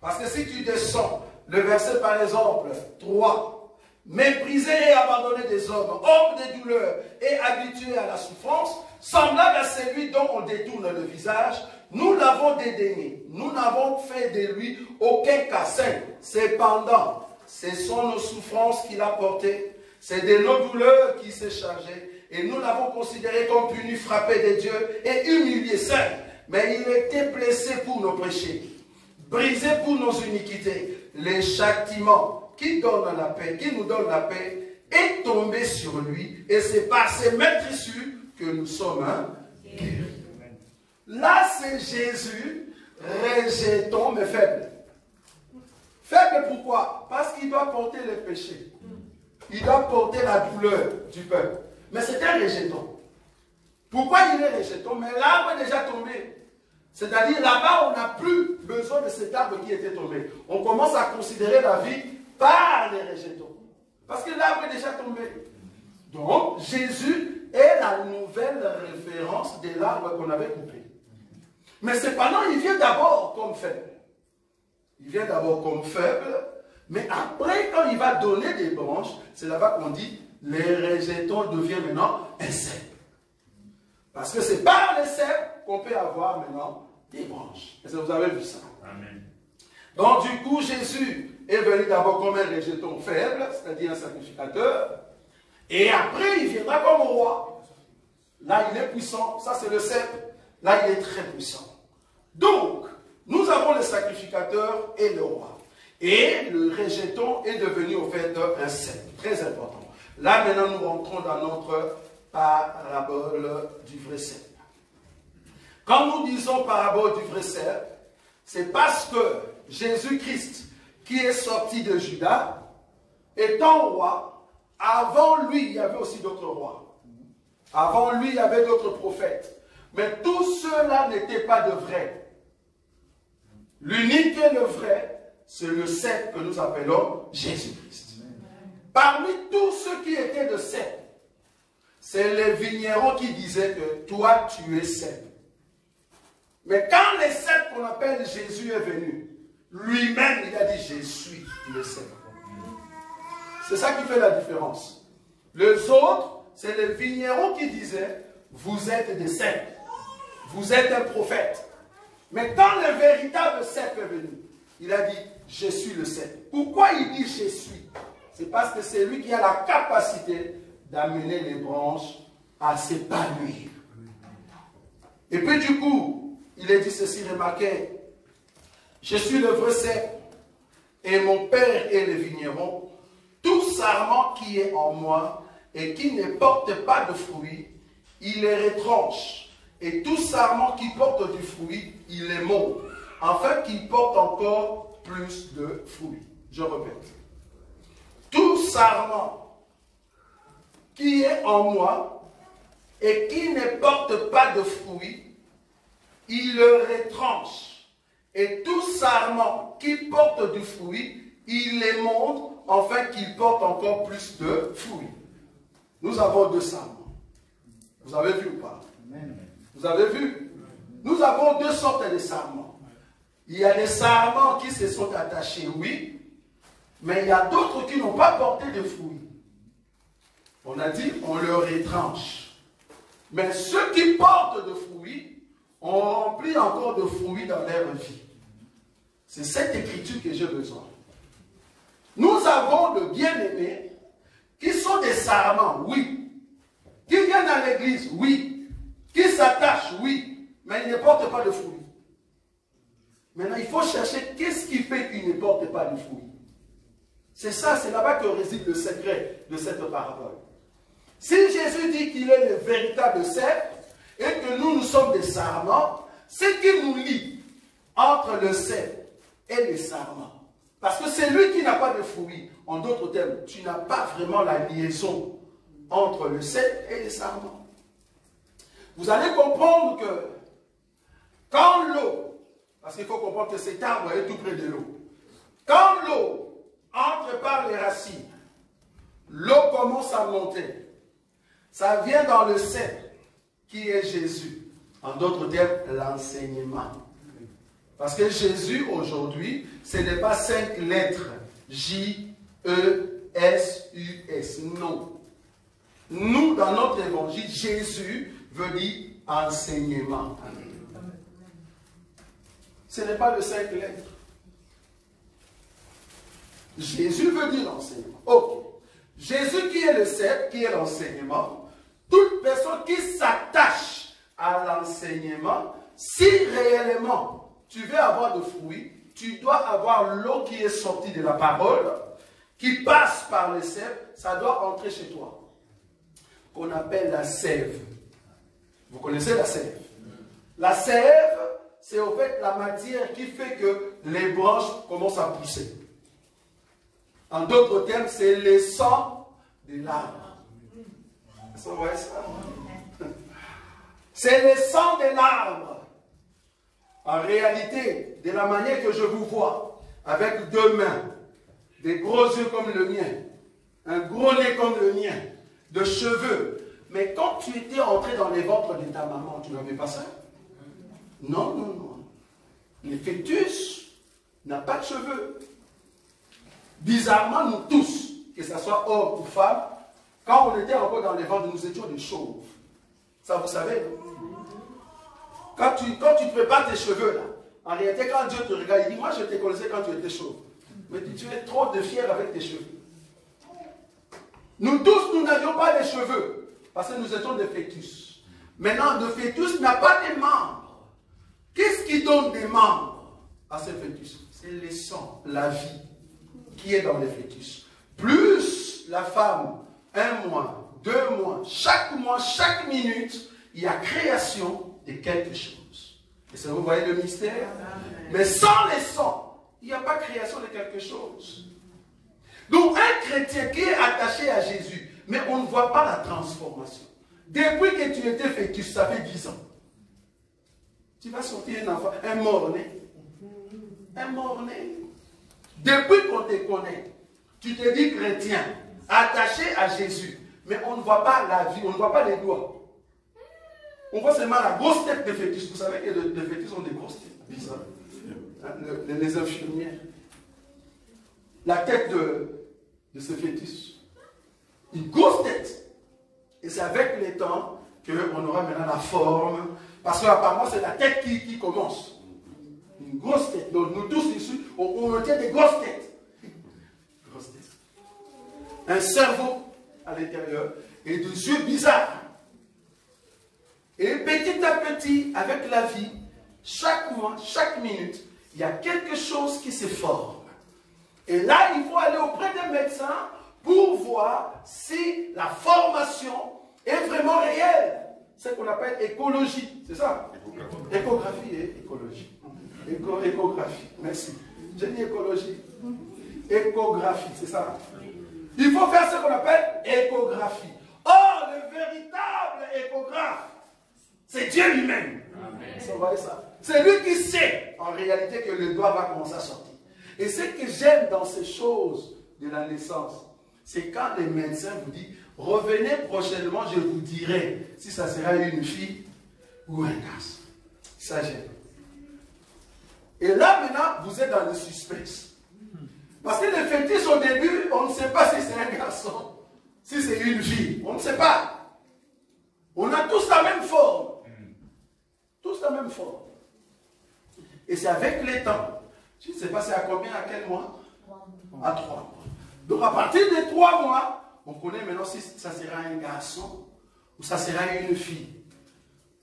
Parce que si tu descends, le verset par exemple 3, méprisé et abandonné des hommes, homme de douleur et habitué à la souffrance, semblable à celui dont on détourne le visage, nous l'avons dédaigné. Nous n'avons fait de lui aucun cassin. Cependant, ce sont nos souffrances qu'il a portées. C'est de nos douleurs qu'il s'est chargé. Et nous l'avons considéré comme puni, frappé de Dieu et humilié, certes. Mais il était blessé pour nos péchés, brisé pour nos iniquités. Le châtiment qui donne la paix, qui nous donne la paix, est tombé sur lui. Et c'est par ses maîtrisses que nous sommes guéris. Là, c'est Jésus, rejeton, mais faible. Faible pourquoi? Parce qu'il doit porter les péchés. Il doit porter la douleur du peuple. Mais c'est un rejeton. Pourquoi il est rejeton? Mais l'arbre est déjà tombé. C'est-à-dire, là-bas, on n'a plus besoin de cet arbre qui était tombé. On commence à considérer la vie par les rejetons. Parce que l'arbre est déjà tombé. Donc, Jésus est la nouvelle référence de l'arbre qu'on avait coupé. Mais cependant, il vient d'abord comme faible. Il vient d'abord comme faible, mais après, quand il va donner des branches, c'est là-bas qu'on dit, les rejetons deviennent maintenant un cep. Parce que c'est par les cèpes qu'on peut avoir maintenant des branches. Est-ce que vous avez vu ça? Amen. Donc du coup, Jésus est venu d'abord comme un rejeton faible, c'est-à-dire un sacrificateur. Et après, il viendra comme roi. Là, il est puissant. Ça, c'est le cep. Là, il est très puissant. Donc, nous avons le sacrificateur et le roi. Et le rejeton est devenu, au fait, un cep. Très important. Là, maintenant, nous rentrons dans notre parabole du vrai cep. Quand nous disons parabole du vrai cep, c'est parce que Jésus-Christ, qui est sorti de Juda, étant roi, avant lui, il y avait aussi d'autres rois. Avant lui, il y avait d'autres prophètes. Mais tous ceux-là n'étaient pas de vrais. L'unique et le vrai, c'est le cep que nous appelons Jésus-Christ. Parmi tous ceux qui étaient de cep, c'est les vignerons qui disaient que toi, tu es cep. Mais quand le cep qu'on appelle Jésus est venu, lui-même, il a dit, je suis le cep. C'est ça qui fait la différence. Les autres, c'est les vignerons qui disaient, vous êtes des cèpes, vous êtes un prophète. Mais quand le véritable cep est venu, il a dit, je suis le cep. Pourquoi il dit je suis? C'est parce que c'est lui qui a la capacité d'amener les branches à s'épanouir. Et puis du coup, il a dit ceci, remarquez, je suis le vrai cep, et mon père est le vigneron. Tout sarment qui est en moi et qui ne porte pas de fruits, il les retranche. Et tout sarment qui porte du fruit, il les monte, afin qu'il porte encore plus de fruits. Je répète. Tout sarment qui est en moi et qui ne porte pas de fruits, il le retranche. Et tout sarment qui porte du fruit, il les monte, afin qu'il porte encore plus de fruits. Nous avons deux sarments. Vous avez vu ou pas? Vous avez vu? Nous avons deux sortes de sarments. Il y a des sarments qui se sont attachés, oui, mais il y a d'autres qui n'ont pas porté de fruits. On a dit, on leur retranche. Mais ceux qui portent de fruits ont rempli encore de fruits dans leur vie. C'est cette écriture que j'ai besoin. Nous avons de bien-aimés qui sont des sarments, oui. Qui viennent à l'église, oui. Qui s'attachent, oui. Mais ils ne portent pas de fruits. Maintenant, il faut chercher qu'est-ce qui fait qu'ils ne portent pas de fruits. C'est ça, c'est là-bas que réside le secret de cette parabole. Si Jésus dit qu'il est le véritable cep et que nous sommes des sarments, ce qui nous lie entre le cep et les sarments. Parce que c'est lui qui n'a pas de fruits. En d'autres termes, tu n'as pas vraiment la liaison entre le cep et les sarments. Vous allez comprendre que quand l'eau, parce qu'il faut comprendre que cet arbre est tout près de l'eau, quand l'eau entre par les racines, l'eau commence à monter. Ça vient dans le cep qui est Jésus. En d'autres termes, l'enseignement. Parce que Jésus, aujourd'hui, ce n'est pas 5 lettres. J-E-S-U-S. Non. Nous, dans notre évangile, Jésus veut dire enseignement. Ce n'est pas de 5 lettres. Jésus veut dire l'enseignement. Ok. Jésus qui est le cep, qui est l'enseignement, toute personne qui s'attache à l'enseignement, si réellement tu veux avoir de fruits, tu dois avoir l'eau qui est sortie de la parole, qui passe par le cep, ça doit entrer chez toi. Qu'on appelle la sève. Vous connaissez la sève? La sève, c'est au fait la matière qui fait que les branches commencent à pousser. En d'autres termes, c'est le sang de l'arbre. Vous voyez ça? C'est le sang de l'arbre. En réalité, de la manière que je vous vois, avec 2 mains, des gros yeux comme le mien, un gros nez comme le mien, de cheveux. Mais quand tu étais entré dans les ventres de ta maman, tu n'avais pas ça? Non, non, non. Le fœtus n'a pas de cheveux. Bizarrement, nous tous, que ce soit homme ou femme, quand on était encore dans les ventres, nous étions des chauves. Ça, vous savez. Quand tu prépares tes cheveux, là, en réalité, quand Dieu te regarde, il dit, moi, je te connaissais quand tu étais chauve. Mais tu es trop de fier avec tes cheveux. Nous tous, nous n'avions pas de cheveux. Parce que nous étions des fœtus. Maintenant, le fœtus n'a pas de membres. Qu'est-ce qui donne des membres à ce fœtus? C'est le sang, la vie qui est dans les fœtus. Plus la femme, 1 mois, 2 mois, chaque minute, il y a création de quelque chose. Et ça, vous voyez le mystère? Mais sans les sangs, il n'y a pas création de quelque chose. Donc un chrétien qui est attaché à Jésus, mais on ne voit pas la transformation. Depuis que tu étais fœtus, ça fait 10 ans. Tu vas sortir un enfant, un mort-né. Un mort-né. Depuis qu'on te connaît, tu te dis chrétien, attaché à Jésus, mais on ne voit pas la vie, on ne voit pas les doigts. On voit seulement la grosse tête de fœtus. Vous savez que les fœtus ont des grosses têtes bizarres. Les infirmières. La tête de ce fœtus. Une grosse tête. Et c'est avec le temps qu'on aura maintenant la forme. Parce qu'apparemment, c'est la tête qui commence. Une grosse tête. Donc nous tous ici, on retient des grosses têtes. Grosse tête. Un cerveau à l'intérieur et des yeux bizarres. Et petit à petit, avec la vie, chaque mois, chaque minute, il y a quelque chose qui se forme. Et là, il faut aller auprès des médecins pour voir si la formation est vraiment réelle. C'est ce qu'on appelle écologie, c'est ça? Échographie et écologie. Échographie, merci. J'ai dit écologie. Échographie, c'est ça? Il faut faire ce qu'on appelle échographie. Or, le véritable échographe, c'est Dieu lui-même. Vous voyez ça? C'est lui qui sait en réalité que le doigt va commencer à sortir. Et ce que j'aime dans ces choses de la naissance, c'est quand les médecins vous disent, revenez prochainement, je vous dirai si ça sera une fille ou un garçon. Ça j'aime. Et là maintenant, vous êtes dans le suspense. Parce que les fœtus au début, on ne sait pas si c'est un garçon, si c'est une fille. On ne sait pas. On a tous la même forme. Tous la même forme. Et c'est avec les temps. Je ne sais pas c'est à combien, à quel mois? À 3 mois. Donc à partir de 3 mois, on connaît maintenant si ça sera un garçon ou ça sera une fille.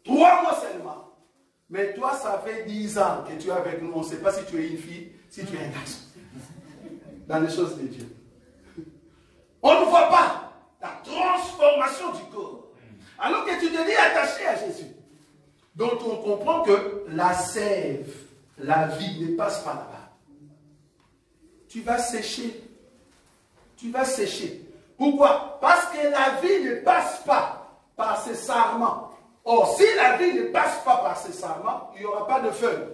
3 mois seulement. Mais toi, ça fait 10 ans que tu es avec nous. On ne sait pas si tu es une fille, si tu es un garçon. Dans les choses de Dieu. On ne voit pas la transformation du corps. Alors que tu te dis attaché à Jésus. Donc on comprend que la sève, la vie ne passe pas là-bas. Tu vas sécher. Tu vas sécher. Pourquoi? Parce que la vie ne passe pas par ces sarments. Or, si la vie ne passe pas par ces sarments, il n'y aura pas de feuilles.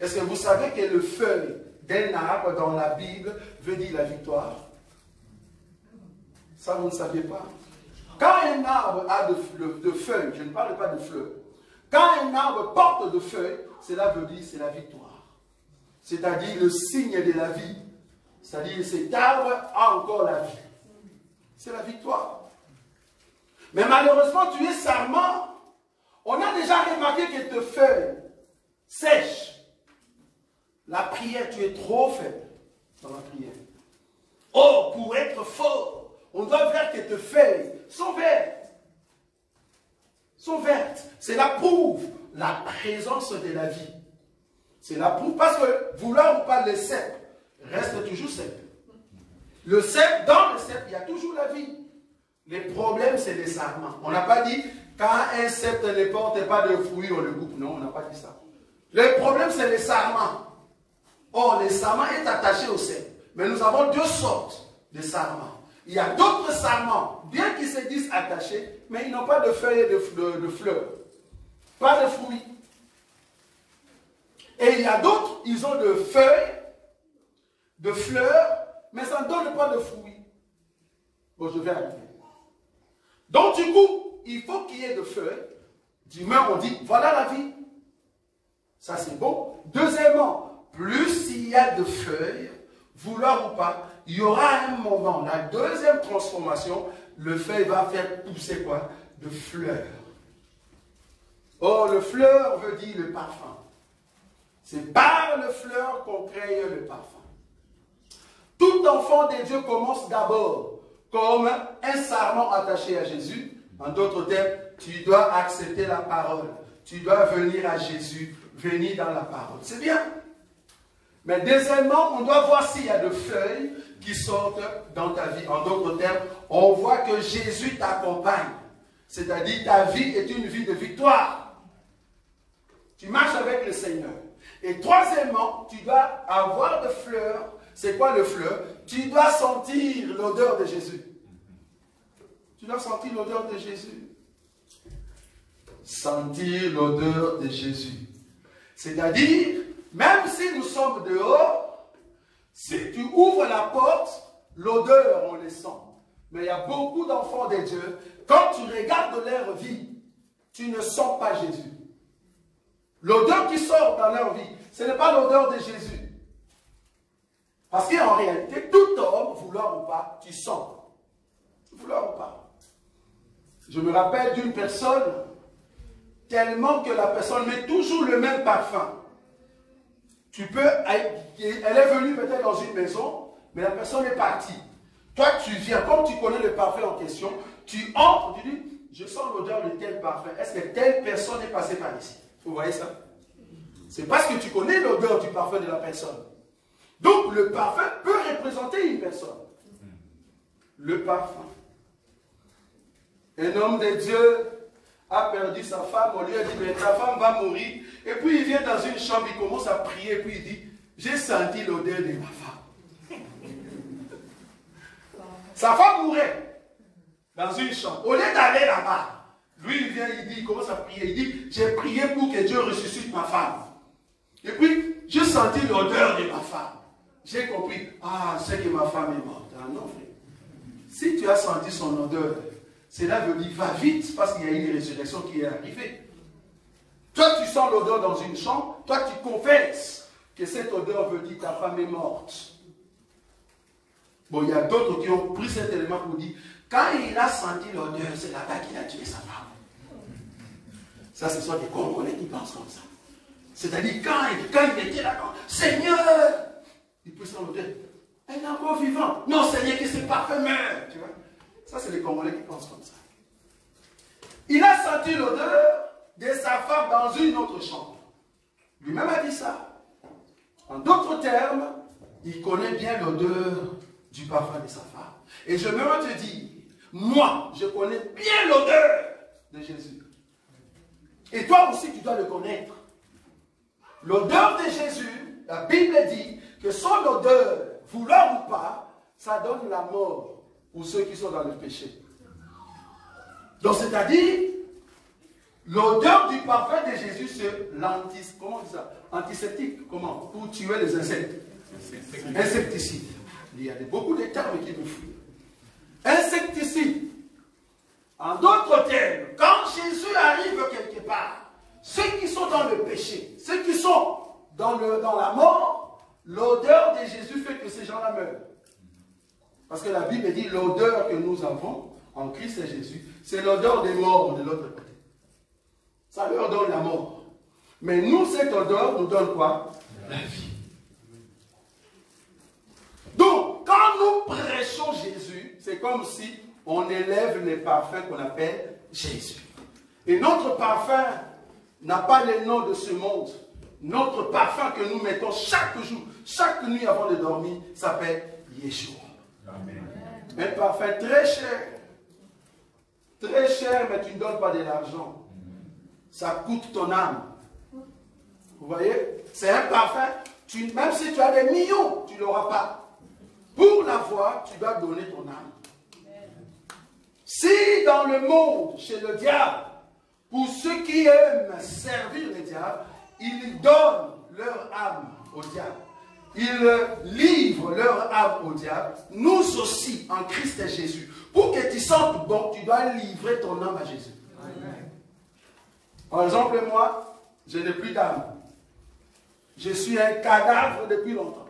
Est-ce que vous savez que le feuille d'un arbre dans la Bible veut dire la victoire? Ça, vous ne saviez pas. Quand un arbre a de feuilles, je ne parle pas de fleurs, quand un arbre porte de feuilles, cela veut dire c'est la victoire. C'est-à-dire le signe de la vie. C'est-à-dire cet arbre a encore la vie. C'est la victoire. Mais malheureusement, tu es sarment. On a déjà remarqué que tes feuilles sèchent. La prière, tu es trop faible dans la prière. Or, pour être fort, on doit voir que tes feuilles sont vertes. Sont vertes. Cela prouve la présence de la vie. Cela prouve parce que, vouloir ou pas, le cep reste toujours cep. Le cep, dans le cep, il y a toujours la vie. Le problème, c'est les sarments. On n'a pas dit, quand un cep ne porte pas de fruits, on le coupe. Non, on n'a pas dit ça. Le problème, c'est les sarments. Or, le sarment est attaché au cep. Mais nous avons 2 sortes de sarments. Il y a d'autres sarments, bien qu'ils se disent attachés, mais ils n'ont pas de feuilles et de fleurs. Pas de fruits. Et il y a d'autres, ils ont de feuilles, de fleurs, mais ça ne donne pas de fruits. Bon, je vais arriver. Donc, du coup, il faut qu'il y ait de feuilles. Du moins, on dit, voilà la vie. Ça, c'est bon. Deuxièmement, plus il y a de feuilles, vouloir ou pas, il y aura un moment, la deuxième transformation, le feuille va faire pousser quoi? De fleurs. Or, le fleur veut dire le parfum. C'est par le fleur qu'on crée le parfum. Tout enfant de Dieu commence d'abord comme un sarment attaché à Jésus. En d'autres termes, tu dois accepter la parole. Tu dois venir à Jésus, venir dans la parole. C'est bien. Mais deuxièmement, on doit voir s'il y a des feuilles qui sortent dans ta vie. En d'autres termes, on voit que Jésus t'accompagne. C'est-à-dire ta vie est une vie de victoire. Tu marches avec le Seigneur. Et troisièmement, tu dois avoir des fleurs. C'est quoi le fleur? Tu dois sentir l'odeur de Jésus. Tu dois sentir l'odeur de Jésus. Sentir l'odeur de Jésus. C'est-à-dire, même si nous sommes dehors, si tu ouvres la porte, l'odeur, on les sent. Mais il y a beaucoup d'enfants de Dieu, quand tu regardes leur vie, tu ne sens pas Jésus. L'odeur qui sort dans leur vie, ce n'est pas l'odeur de Jésus. Parce qu'en réalité, tout homme, vouloir ou pas, tu sens. Vouloir ou pas. Je me rappelle d'une personne, tellement que la personne met toujours le même parfum. Tu peux, elle est venue peut-être dans une maison, mais la personne est partie. Toi, tu viens, comme tu connais le parfum en question, tu entres, tu dis, je sens l'odeur de tel parfum. Est-ce que telle personne est passée par ici? Vous voyez ça? C'est parce que tu connais l'odeur du parfum de la personne. Donc, le parfum peut représenter une personne. Le parfum. Un homme de Dieu a perdu sa femme, on lui a dit, mais ta femme va mourir. Et puis il vient dans une chambre, il commence à prier, et puis il dit, j'ai senti l'odeur de ma femme. Sa femme mourait dans une chambre. Au lieu d'aller là-bas, lui il vient, il commence à prier, il dit, j'ai prié pour que Dieu ressuscite ma femme. Et puis, j'ai senti l'odeur de ma femme. J'ai compris, ah, c'est que ma femme est morte. Ah non, frère. Si tu as senti son odeur, cela veut dire, va vite, parce qu'il y a une résurrection qui est arrivée. Toi, tu sens l'odeur dans une chambre, toi, tu confesses que cette odeur veut dire ta femme est morte. Bon, il y a d'autres qui ont pris cet élément pour dire, quand il a senti l'odeur, c'est là-bas qu'il a tué sa femme. Ça, ce sont des Congolais qui pensent comme ça. C'est-à-dire, quand il était là, Seigneur, il peut sentir l'odeur. Elle est encore vivante. Non, Seigneur, que c'est parfait, mais. Tu vois? Ça, c'est les Congolais qui pensent comme ça. Il a senti l'odeur de sa femme dans une autre chambre. Lui-même a dit ça. En d'autres termes, il connaît bien l'odeur du parfum de sa femme. Et je me te dire, moi, je connais bien l'odeur de Jésus. Et toi aussi, tu dois le connaître. L'odeur de Jésus, la Bible dit que son odeur, vouloir ou pas, ça donne la mort pour ceux qui sont dans le péché. Donc, c'est-à-dire, l'odeur du parfum de Jésus, c'est antiseptique. Comment? Pour tuer les insectes. Insecticide. Il y a beaucoup de termes qui me fouillent. Insecticide. En d'autres termes, quand Jésus arrive quelque part, ceux qui sont dans le péché, ceux qui sont dans la mort, l'odeur de Jésus fait que ces gens-là meurent. Parce que la Bible dit l'odeur que nous avons en Christ et Jésus, c'est l'odeur des morts de l'autre côté. Ça leur donne la mort. Mais nous, cette odeur nous donne quoi? La vie. Donc, quand nous prêchons Jésus, c'est comme si on élève les parfums qu'on appelle Jésus. Et notre parfum n'a pas le nom de ce monde. Notre parfum que nous mettons chaque jour, chaque nuit avant de dormir, s'appelle Yeshua. Amen. Un parfum très cher. Très cher, mais tu ne donnes pas de l'argent. Ça coûte ton âme. Vous voyez? C'est un parfum, même si tu as des millions, tu ne l'auras pas. Pour l'avoir, tu dois donner ton âme. Si dans le monde, chez le diable, pour ceux qui aiment servir le diable, ils donnent leur âme au diable. Ils livrent leur âme au diable. Nous aussi, en Christ et Jésus, pour que tu sentes bon, tu dois livrer ton âme à Jésus. Amen. Par exemple, moi, je n'ai plus d'âme. Je suis un cadavre depuis longtemps.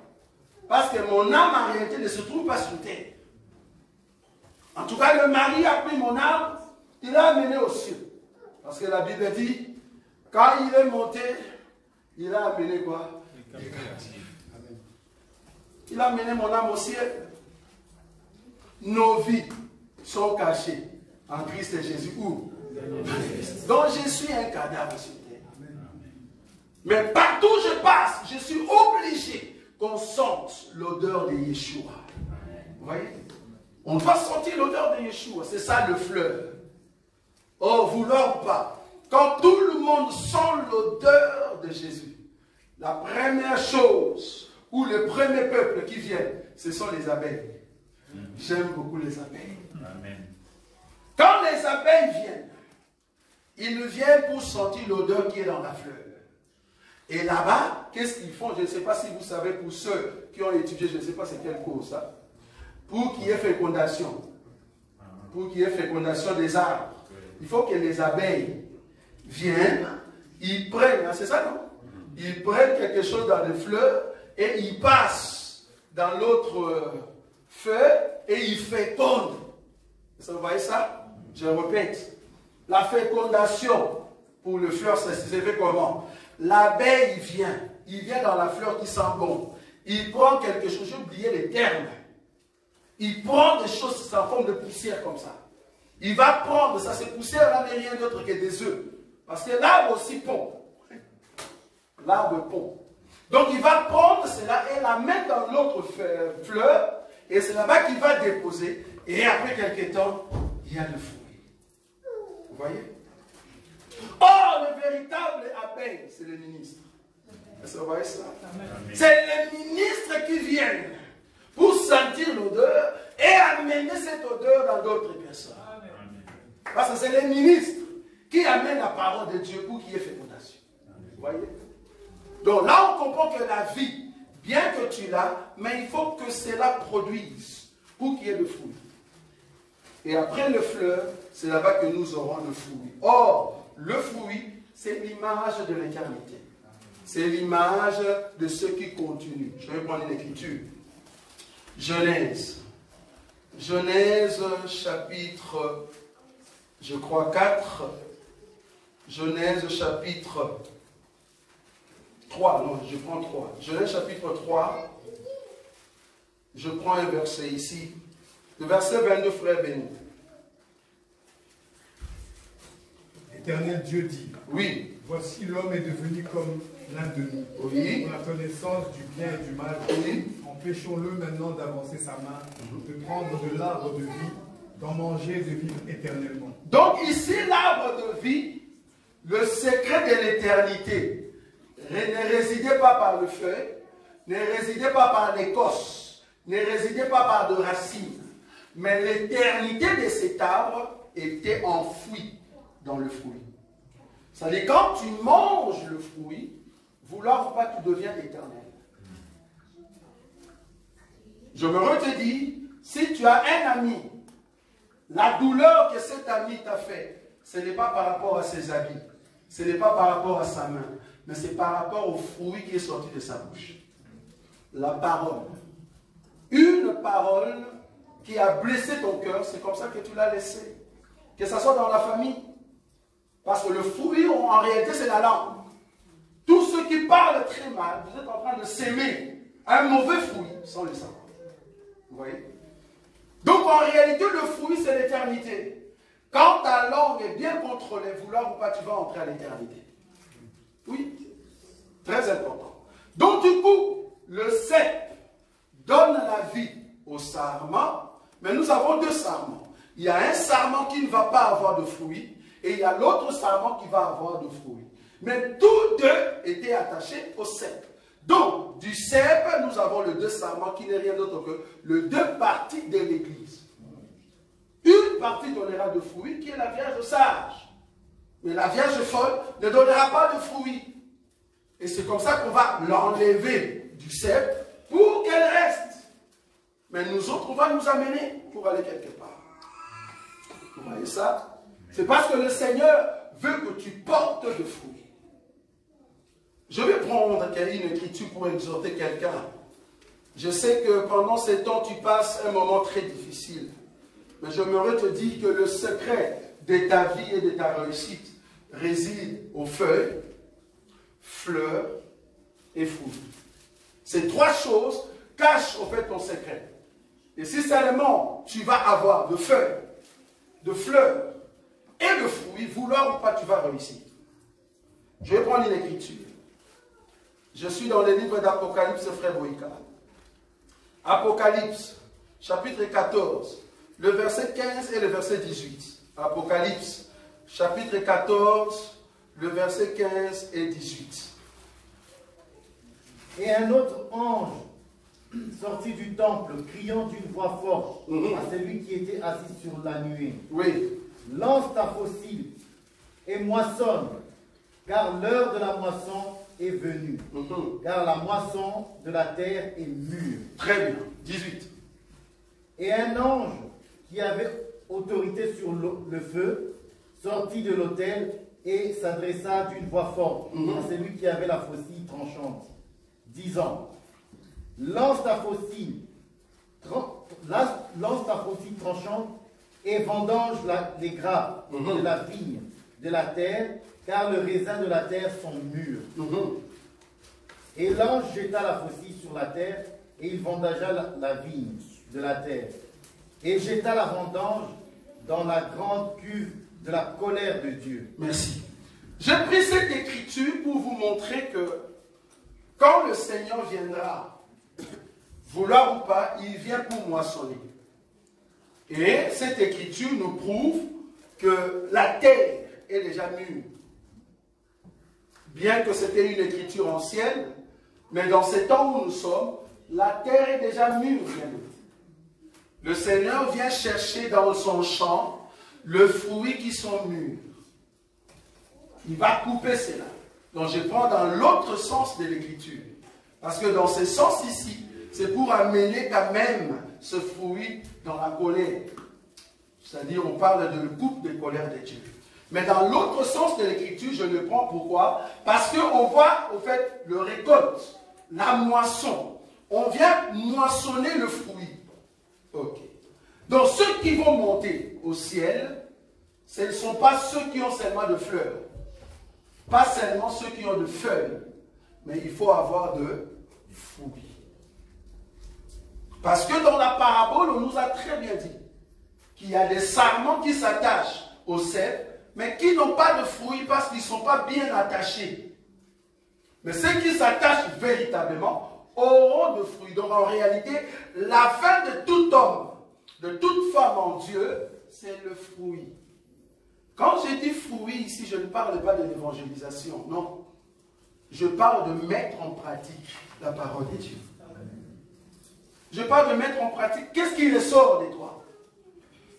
Parce que mon âme, en réalité, ne se trouve pas sur terre. En tout cas, le mari a pris mon âme, il l'a amené aux cieux. Parce que la Bible dit, Quand il est monté, il a amené quoi? Des captifs. Il a amené mon âme au ciel. Nos vies sont cachées en Christ et Jésus. Où? Donc je suis un cadavre sur terre. Mais partout où je passe, je suis obligé qu'on sente l'odeur de Yeshua. Vous voyez? On doit sentir l'odeur de Yeshua. C'est ça le fleuve. Oh, vouloir ou pas. Quand tout le monde sent l'odeur de Jésus, la première chose ou le premier peuple qui vient, ce sont les abeilles. J'aime beaucoup les abeilles. Amen. Quand les abeilles viennent, ils viennent pour sentir l'odeur qui est dans la fleur. Et là-bas, qu'est-ce qu'ils font? Je ne sais pas si vous savez, pour ceux qui ont étudié, je ne sais pas c'est quelle cause ça, pour qu'il y ait fécondation. Pour qu'il y ait fécondation des arbres. Il faut que les abeilles viennent, ils prennent, c'est ça non? Ils prennent quelque chose dans les fleurs et ils passent dans l'autre feuille et ils fécondent. Vous voyez ça? Je répète. La fécondation pour le fleur, ça se fait comment? L'abeille vient, il vient dans la fleur qui sent bon. Il prend quelque chose, j'ai oublié les termes. Il prend des choses qui sont en forme de poussière comme ça. Il va prendre ça, ces poussières-là n'est rien d'autre que des œufs. Parce que l'arbre aussi pond. L'arbre pond. Donc il va prendre cela et la mettre dans l'autre fleur. Et c'est là-bas qu'il va déposer. Et après quelques temps, il y a le fruit. Vous voyez? Or, le véritable abeille, c'est le ministre. Est-ce que vous voyez ça? C'est les ministres qui viennent pour sentir l'odeur et amener cette odeur dans d'autres personnes. Parce que c'est les ministres qui amènent la parole de Dieu pour qu'il y ait fécondation. Vous voyez? Donc là, on comprend que la vie, bien que tu l'as, mais il faut que cela produise pour qu'il y ait le fruit. Et après le fleuve, c'est là-bas que nous aurons le fruit. Or, le fruit, c'est l'image de l'éternité. C'est l'image de ce qui continue. Je vais prendre une écriture. Genèse. Genèse chapitre, je crois 4. Genèse chapitre 3. Non, je prends 3. Genèse chapitre 3. Je prends un verset ici. Le verset 22, frère béni. L'Éternel Dieu dit, oui. Voici l'homme est devenu comme l'un de nous. Oui. Pour la connaissance du bien et du mal. Oui. Empêchons-le maintenant d'avancer sa main, de prendre de l'arbre de vie, d'en manger et de vivre éternellement. Donc ici, l'arbre de vie, le secret de l'éternité, ne résidait pas par le feuille, ne résidait pas par l'écorce, ne résidait pas par de racines, mais l'éternité de cet arbre était enfouie dans le fruit. C'est-à-dire, quand tu manges le fruit, vouloir ou pas, tu deviens éternel. Je me redis, si tu as un ami, la douleur que cet ami t'a fait, ce n'est pas par rapport à ses habits, ce n'est pas par rapport à sa main, mais c'est par rapport au fruit qui est sorti de sa bouche. La parole. Une parole qui a blessé ton cœur, c'est comme ça que tu l'as laissé. Que ce soit dans la famille. Parce que le fruit, en réalité, c'est la langue. Tous ceux qui parlent très mal, vous êtes en train de s'aimer un mauvais fruit sans le savoir. Vous voyez? Donc en réalité, le fruit, c'est l'éternité. Quand ta langue est bien contrôlée, vouloir ou pas, tu vas entrer à l'éternité. Oui, très important. Donc du coup, le cep donne la vie au sarment, mais nous avons deux sarments. Il y a un sarment qui ne va pas avoir de fruits, et il y a l'autre sarment qui va avoir de fruits. Mais tous deux étaient attachés au cep. Donc, du cep, nous avons le deux sarments qui n'est rien d'autre que les deux parties de l'église. Une partie donnera de fruits, qui est la Vierge sage. Mais la Vierge folle ne donnera pas de fruits. Et c'est comme ça qu'on va l'enlever du cep pour qu'elle reste. Mais nous autres, on va nous amener pour aller quelque part. Vous voyez ça? C'est parce que le Seigneur veut que tu portes de fruits. Je vais prendre une écriture pour exhorter quelqu'un. Je sais que pendant ces temps, tu passes un moment très difficile. Mais je me te dire que le secret de ta vie et de ta réussite réside aux feuilles, fleurs et fruits. Ces trois choses cachent au fait ton secret. Et si seulement tu vas avoir de feuilles, de fleurs et de fruits, vouloir ou pas, tu vas réussir. Je vais prendre une écriture. Je suis dans le livre d'Apocalypse, frère Boïka. Apocalypse, chapitre 14, le verset 15 et le verset 18. Apocalypse, chapitre 14, le verset 15 et 18. Et un autre ange sortit du temple, criant d'une voix forte à celui qui était assis sur la nuée. Oui. Lance ta faucille et moissonne, car l'heure de la moisson est venue. Car la moisson de la terre est mûre. Très bien. 18. Et un ange qui avait autorité sur le feu sortit de l'autel et s'adressa d'une voix forte à celui qui avait la faucille tranchante, disant: lance ta faucille tranchante et vendange les grappes de la vigne de la terre, car le raisin de la terre sont mûrs. Et l'ange jeta la faucille sur la terre, et il vendangea la vigne de la terre, et jeta la vendange dans la grande cuve de la colère de Dieu. Merci. J'ai pris cette écriture pour vous montrer que quand le Seigneur viendra, vouloir ou pas, il vient pour moissonner. Et cette écriture nous prouve que la terre est déjà mûre. Bien que c'était une écriture ancienne, mais dans ces temps où nous sommes, la terre est déjà mûre. Le Seigneur vient chercher dans son champ le fruit qui sont mûrs. Il va couper cela. Donc je prends dans l'autre sens de l'écriture. Parce que dans ce sens ici, c'est pour amener quand même ce fruit dans la colère. C'est-à-dire, on parle de coupe de colère de Dieu. Mais dans l'autre sens de l'écriture, je le prends pourquoi? Parce qu'on voit, au fait, le récolte, la moisson. On vient moissonner le fruit. Ok. Donc, ceux qui vont monter au ciel, ce ne sont pas ceux qui ont seulement de fleurs. Pas seulement ceux qui ont de feuilles. Mais il faut avoir de fruits. Parce que dans la parabole, on nous a très bien dit qu'il y a des sarments qui s'attachent au cèpe, mais qui n'ont pas de fruits parce qu'ils ne sont pas bien attachés. Mais ceux qui s'attachent véritablement auront de fruits. Donc en réalité, la fin de tout homme, de toute femme en Dieu, c'est le fruit. Quand je dis fruit ici, je ne parle pas de l'évangélisation, non. Je parle de mettre en pratique la parole de Dieu. Je parle de mettre en pratique. Qu'est-ce qui ressort de toi?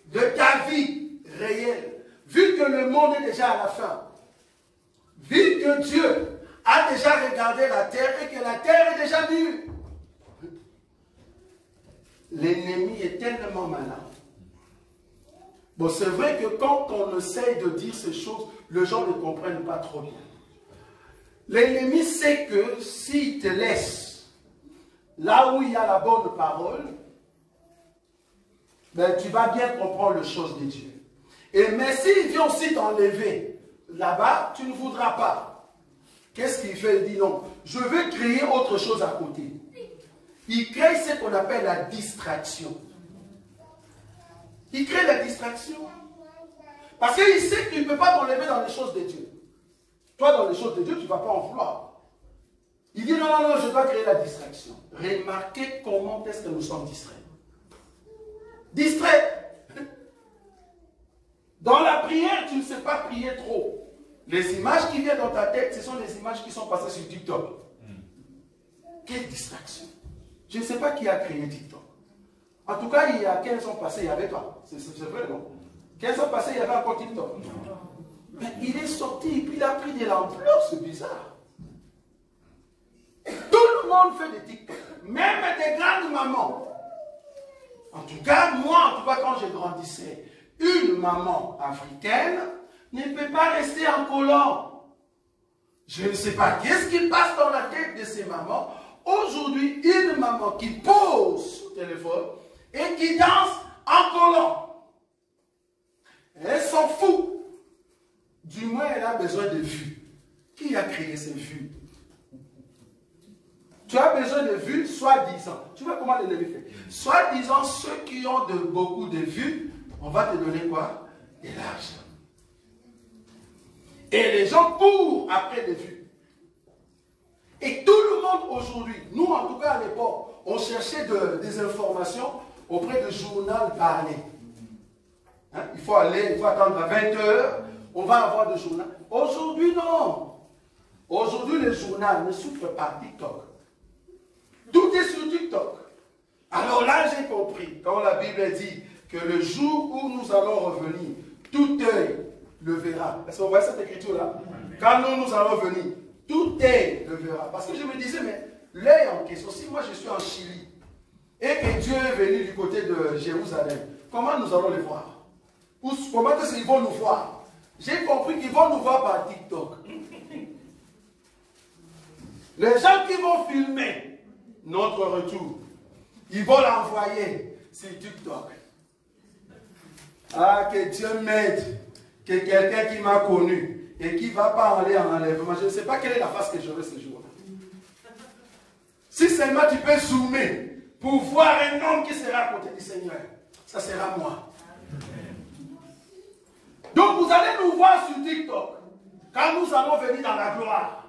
De ta vie réelle. Vu que le monde est déjà à la fin. Vu que Dieu a déjà regardé la terre et que la terre est déjà mûre. L'ennemi est tellement malin. Bon, c'est vrai que quand on essaye de dire ces choses, les gens ne comprennent pas trop bien. L'ennemi sait que s'il te laisse là où il y a la bonne parole, ben, tu vas bien comprendre les choses de Dieu. Et mais s'il vient aussi t'enlever là-bas, tu ne voudras pas. Qu'est-ce qu'il fait? Il dit non, je veux créer autre chose à côté. Il crée ce qu'on appelle la distraction. Il crée la distraction. Parce qu'il sait qu'il ne peut pas t'enlever dans les choses de Dieu. Toi, dans les choses de Dieu, tu ne vas pas en vouloir. Il dit non, non, non, je dois créer la distraction. Remarquez comment est-ce que nous sommes distraits. Distraits. Dans la prière, tu ne sais pas prier trop. Les images qui viennent dans ta tête, ce sont des images qui sont passées sur TikTok. Quelle distraction. Je ne sais pas qui a créé TikTok. En tout cas, il y a 15 ans passés, il n'y avait pas. C'est vrai, non? 15 ans passés, il y avait encore TikTok. Mais il est sorti et puis il a pris de l'ampleur, c'est bizarre. Tout le monde fait des TikTok. Même des grandes mamans. En tout cas, moi, en tout cas, quand je grandissais, une maman africaine ne peut pas rester en collant. Je ne sais pas qu'est-ce qui passe dans la tête de ces mamans. Aujourd'hui, une maman qui pose son téléphone et qui danse en collant. Elle s'en fout. Du moins, elle a besoin de vues. Qui a créé ces vues? Tu as besoin de vues, soi-disant. Tu vois comment l'ennemi fait? Soi-disant, ceux qui ont beaucoup de vues, on va te donner quoi? De l'argent. Et les gens courent après les vues. Et tout le monde aujourd'hui, nous en tout cas à l'époque, on cherchait des informations auprès de journal parlé. Hein? Il faut attendre à 20 h, on va avoir des journaux. Aujourd'hui, non. Aujourd'hui, le journal ne souffre pas TikTok. Tout est sur TikTok. Alors là, j'ai compris, quand la Bible dit que le jour où nous allons revenir, tout œil le verra. Est-ce que vous voyez cette écriture-là? Quand nous allons venir, tout œil le verra. Parce que je me disais, mais l'œil en question, si moi je suis en Chili, et que Dieu est venu du côté de Jérusalem, comment nous allons le voir? Comment est-ce qu'ils vont nous voir? J'ai compris qu'ils vont nous voir par TikTok. Les gens qui vont filmer notre retour, ils vont l'envoyer sur TikTok. Ah, que Dieu m'aide, que quelqu'un qui m'a connu et qui ne va pas aller en enlèvement. Je ne sais pas quelle est la face que j'aurai ce jour-là. Si seulement tu peux zoomer pour voir un homme qui sera à côté du Seigneur, ça sera moi. Donc vous allez nous voir sur TikTok quand nous allons venir dans la gloire.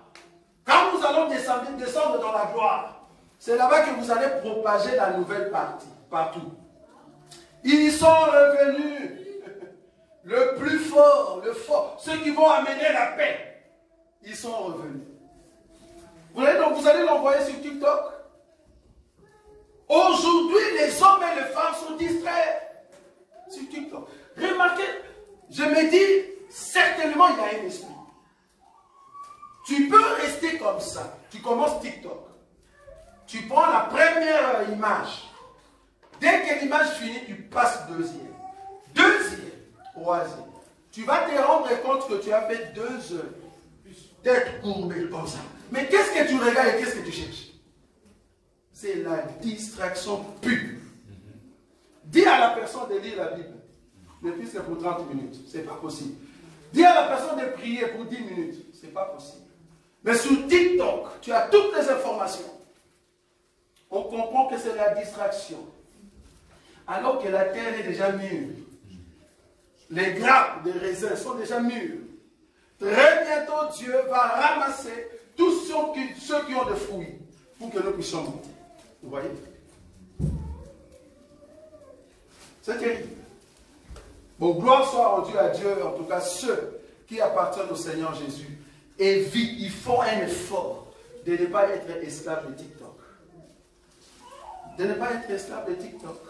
Quand nous allons descendre dans la gloire, c'est là-bas que vous allez propager la nouvelle partie, partout. Ils sont revenus. Le plus fort, le fort, ceux qui vont amener la paix, ils sont revenus. Vous allez l'envoyer sur TikTok. Aujourd'hui, les hommes et les femmes sont distraits sur TikTok. Remarquez, je me dis, certainement il y a un esprit. Tu peux rester comme ça. Tu commences TikTok. Tu prends la première image. Dès que l'image finit, tu passes deuxième. Deuxième, troisième. Tu vas te rendre compte que tu as fait 2 heures d'être courbé comme ça. Mais qu'est-ce que tu regardes et qu'est-ce que tu cherches? C'est la distraction pure. Dis à la personne de lire la Bible. Ne plus que pour 30 minutes. Ce n'est pas possible. Dis à la personne de prier pour 10 minutes. Ce n'est pas possible. Mais sur TikTok, tu as toutes les informations. On comprend que c'est la distraction. Alors que la terre est déjà mûre. Les grappes de raisins sont déjà mûres. Très bientôt, Dieu va ramasser tous ceux qui ont des fruits pour que nous puissions monter. Vous voyez? C'est terrible. Bon, gloire soit rendue à Dieu, en tout cas ceux qui appartiennent au Seigneur Jésus. Et ils font un effort de ne pas être esclaves de TikTok. De ne pas être esclaves de TikTok.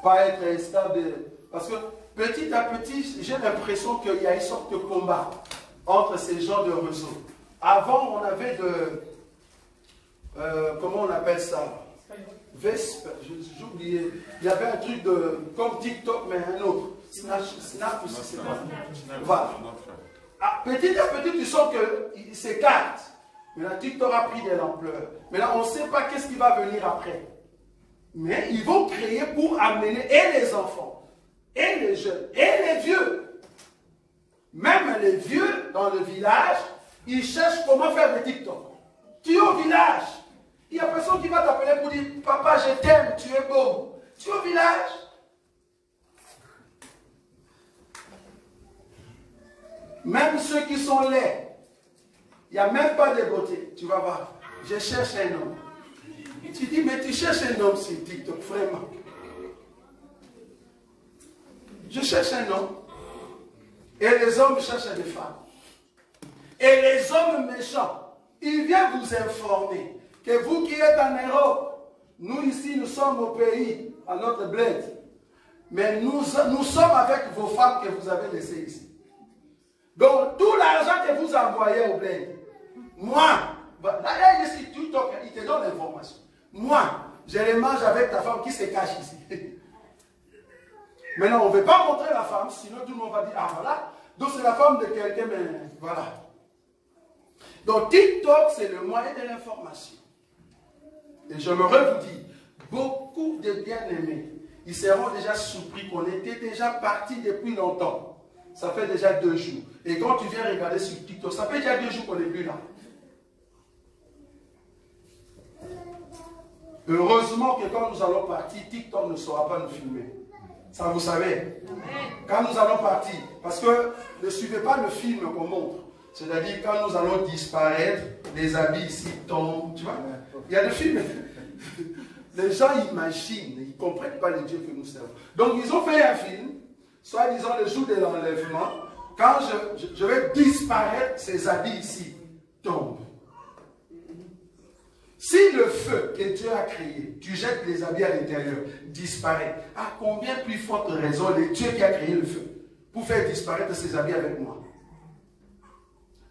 Pas être esclaves de... Parce que petit à petit, j'ai l'impression qu'il y a une sorte de combat entre ces gens de réseau. Avant, on avait de... comment on appelle ça? Vesp, j'ai oublié. Il y avait un truc de... comme TikTok, mais un autre. Snap aussi, c'est quoi? Voilà. Ah, petit à petit, tu sens qu'il s'écarte. Maintenant, TikTok a pris de l'ampleur. Maintenant, on ne sait pas qu'est-ce qui va venir après. Mais ils vont créer pour amener et les enfants, et les jeunes, et les vieux. Même les vieux dans le village, ils cherchent comment faire des TikTok. Tu es au village. Il n'y a personne qui va t'appeler pour dire « Papa, je t'aime, tu es beau ». Tu es au village. Même ceux qui sont laids, il n'y a même pas de beauté. Tu vas voir, je cherche un homme. Tu dis, mais tu cherches un homme sur TikTok, vraiment. Je cherche un homme. Et les hommes cherchent des femmes. Et les hommes méchants, ils viennent vous informer que vous qui êtes en Europe, nous ici, nous sommes au pays, à notre bled. Mais nous sommes avec vos femmes que vous avez laissées ici. Donc, tout l'argent que vous envoyez au bled, moi, là, il te donne l'information. Moi, je les mange avec ta femme qui se cache ici. Maintenant, on ne veut pas montrer la femme, sinon tout le monde va dire, ah voilà, donc c'est la femme de quelqu'un, mais voilà. Donc, TikTok, c'est le moyen de l'information. Et j'aimerais vous dire, beaucoup de bien-aimés, ils seront déjà surpris qu'on était déjà partis depuis longtemps. ça fait déjà 2 jours. Et quand tu viens regarder sur TikTok, ça fait déjà 2 jours qu'on n'est plus là. Heureusement que quand nous allons partir, TikTok ne saura pas nous filmer. Ça, vous savez. Quand nous allons partir, parce que ne suivez pas le film qu'on montre. C'est-à-dire, quand nous allons disparaître, les habits ici tombent. Tu vois, il y a des films. Les gens imaginent, ils ne comprennent pas le Dieu que nous servons. Donc, ils ont fait un film, soi-disant le jour de l'enlèvement. Quand je vais disparaître, ces habits ici tombent. Si le feu que Dieu a créé, tu jettes les habits à l'intérieur, disparaît, à combien plus forte raison le Dieu qui a créé le feu pour faire disparaître ces habits avec moi?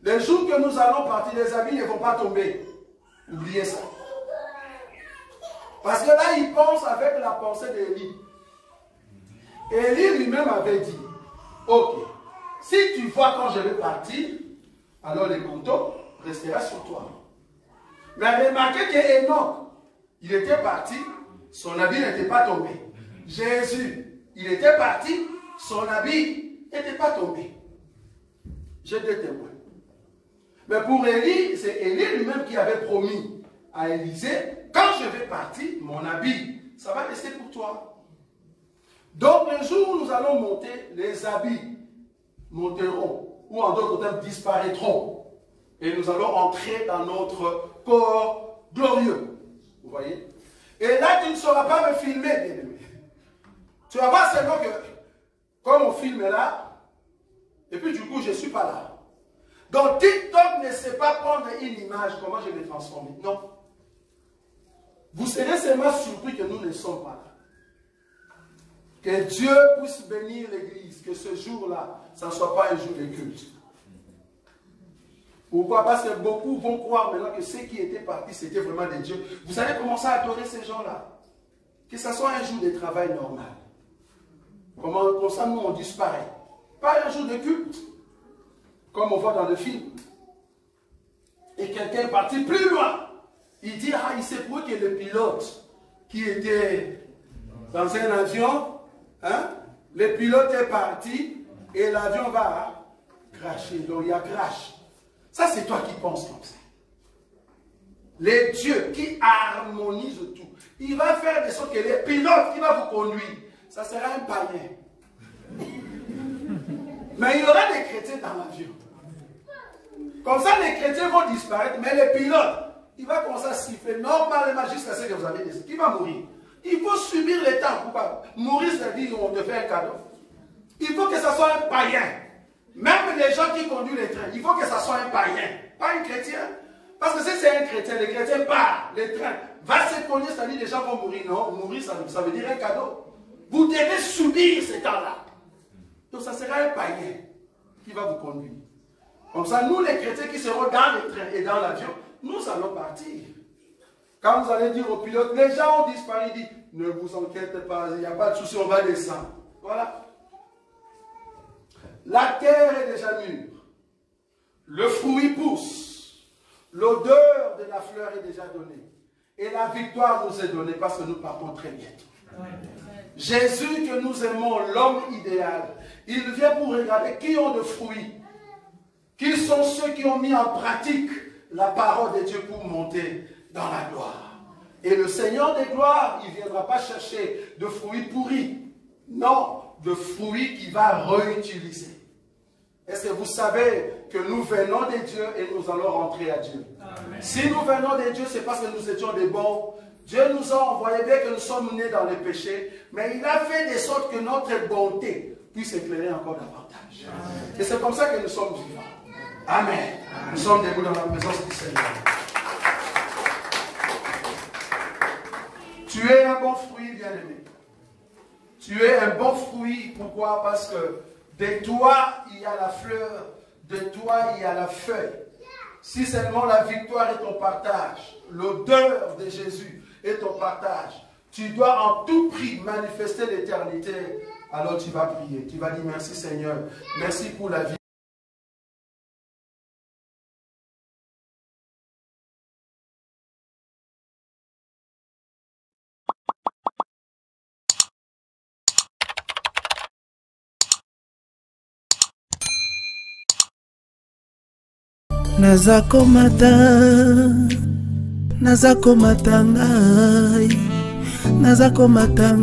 Le jour que nous allons partir, les habits ne vont pas tomber. Oubliez ça. Parce que là, il pense avec la pensée d'Élie. Élie lui-même avait dit, ok, si tu vois quand je vais partir, alors le manteau restera sur toi. Mais remarquez qu'Enoch, il était parti, son habit n'était pas tombé. Jésus, il était parti, son habit n'était pas tombé. J'ai 2 témoins. Mais pour Élie, c'est Élie lui-même qui avait promis à Élisée, quand je vais partir, mon habit, ça va rester pour toi. Donc le jour où nous allons monter, les habits monteront, ou en d'autres termes disparaîtront. Et nous allons entrer dans notre corps glorieux. Vous voyez? Et là, tu ne sauras pas me filmer, bien-aimé. Tu vas voir seulement que, comme on filme là, et puis du coup, je ne suis pas là. Donc, TikTok ne sait pas prendre une image, comment je vais transformer. Non. Vous serez seulement surpris que nous ne sommes pas là. Que Dieu puisse bénir l'Église, que ce jour-là, ça ne soit pas un jour de culte. Pourquoi? Parce que beaucoup vont croire maintenant que ceux qui étaient partis, c'était vraiment des dieux. Vous allez commencer à adorer ces gens-là. Que ce soit un jour de travail normal. Comme ça, nous, on disparaît. Pas un jour de culte. Comme on voit dans le film. Et quelqu'un est parti plus loin. Il dit, ah, il s'est prouvé que le pilote qui était dans un avion, hein, le pilote est parti et l'avion va crasher. Donc il y a crash. Ça, c'est toi qui penses comme ça. Les dieux qui harmonisent tout. Il va faire de sorte que les pilotes qui vont vous conduire, ça sera un païen. Mais il y aura des chrétiens dans l'avion. Comme ça, les chrétiens vont disparaître, mais les pilotes, il va commencer à siffler normalement jusqu'à ce que vous avez dit. Qui va mourir? Il faut subir les temps. Pourquoi? Mourir, c'est-à-dire qu'on te fait un cadeau. Il faut que ça soit un païen. Même les gens qui conduisent les trains, il faut que ça soit un païen, pas un chrétien. Parce que si c'est un chrétien, les chrétiens partent, les trains va se cogner, c'est-à-dire les gens vont mourir. Non, mourir, ça veut dire un cadeau. Vous devez subir ce temps-là. Donc ça sera un païen qui va vous conduire. Comme ça, nous les chrétiens qui seront dans les trains et dans l'avion, nous allons partir. Quand vous allez dire aux pilotes, les gens ont disparu, dit, ne vous inquiétez pas, il n'y a pas de souci, on va descendre. Voilà. La terre est déjà mûre. Le fruit pousse. L'odeur de la fleur est déjà donnée. Et la victoire nous est donnée parce que nous partons très bientôt. Jésus que nous aimons, l'homme idéal, il vient pour regarder qui ont de fruits. Qui sont ceux qui ont mis en pratique la parole de Dieu pour monter dans la gloire. Et le Seigneur des gloires, il ne viendra pas chercher de fruits pourris. Non, de fruits qu'il va réutiliser. Est-ce que vous savez que nous venons de Dieu et nous allons rentrer à Dieu? Amen. Si nous venons de Dieu, c'est parce que nous étions des bons. Dieu nous a envoyé, bien que nous sommes nés dans les péchés, mais il a fait de sorte que notre bonté puisse éclairer encore davantage. Amen. Et c'est comme ça que nous sommes vivants. Amen. Amen. Nous sommes debout dans la présence du Seigneur. Tu es un bon fruit, bien-aimé. Tu es un bon fruit. Pourquoi? Parce que de toi, il y a la fleur. De toi, il y a la feuille. Si seulement la victoire est ton partage, l'odeur de Jésus est ton partage, tu dois en tout prix manifester l'éternité. Alors tu vas prier. Tu vas dire merci Seigneur. Merci pour la vie. Nazakomata ngai, nazakomata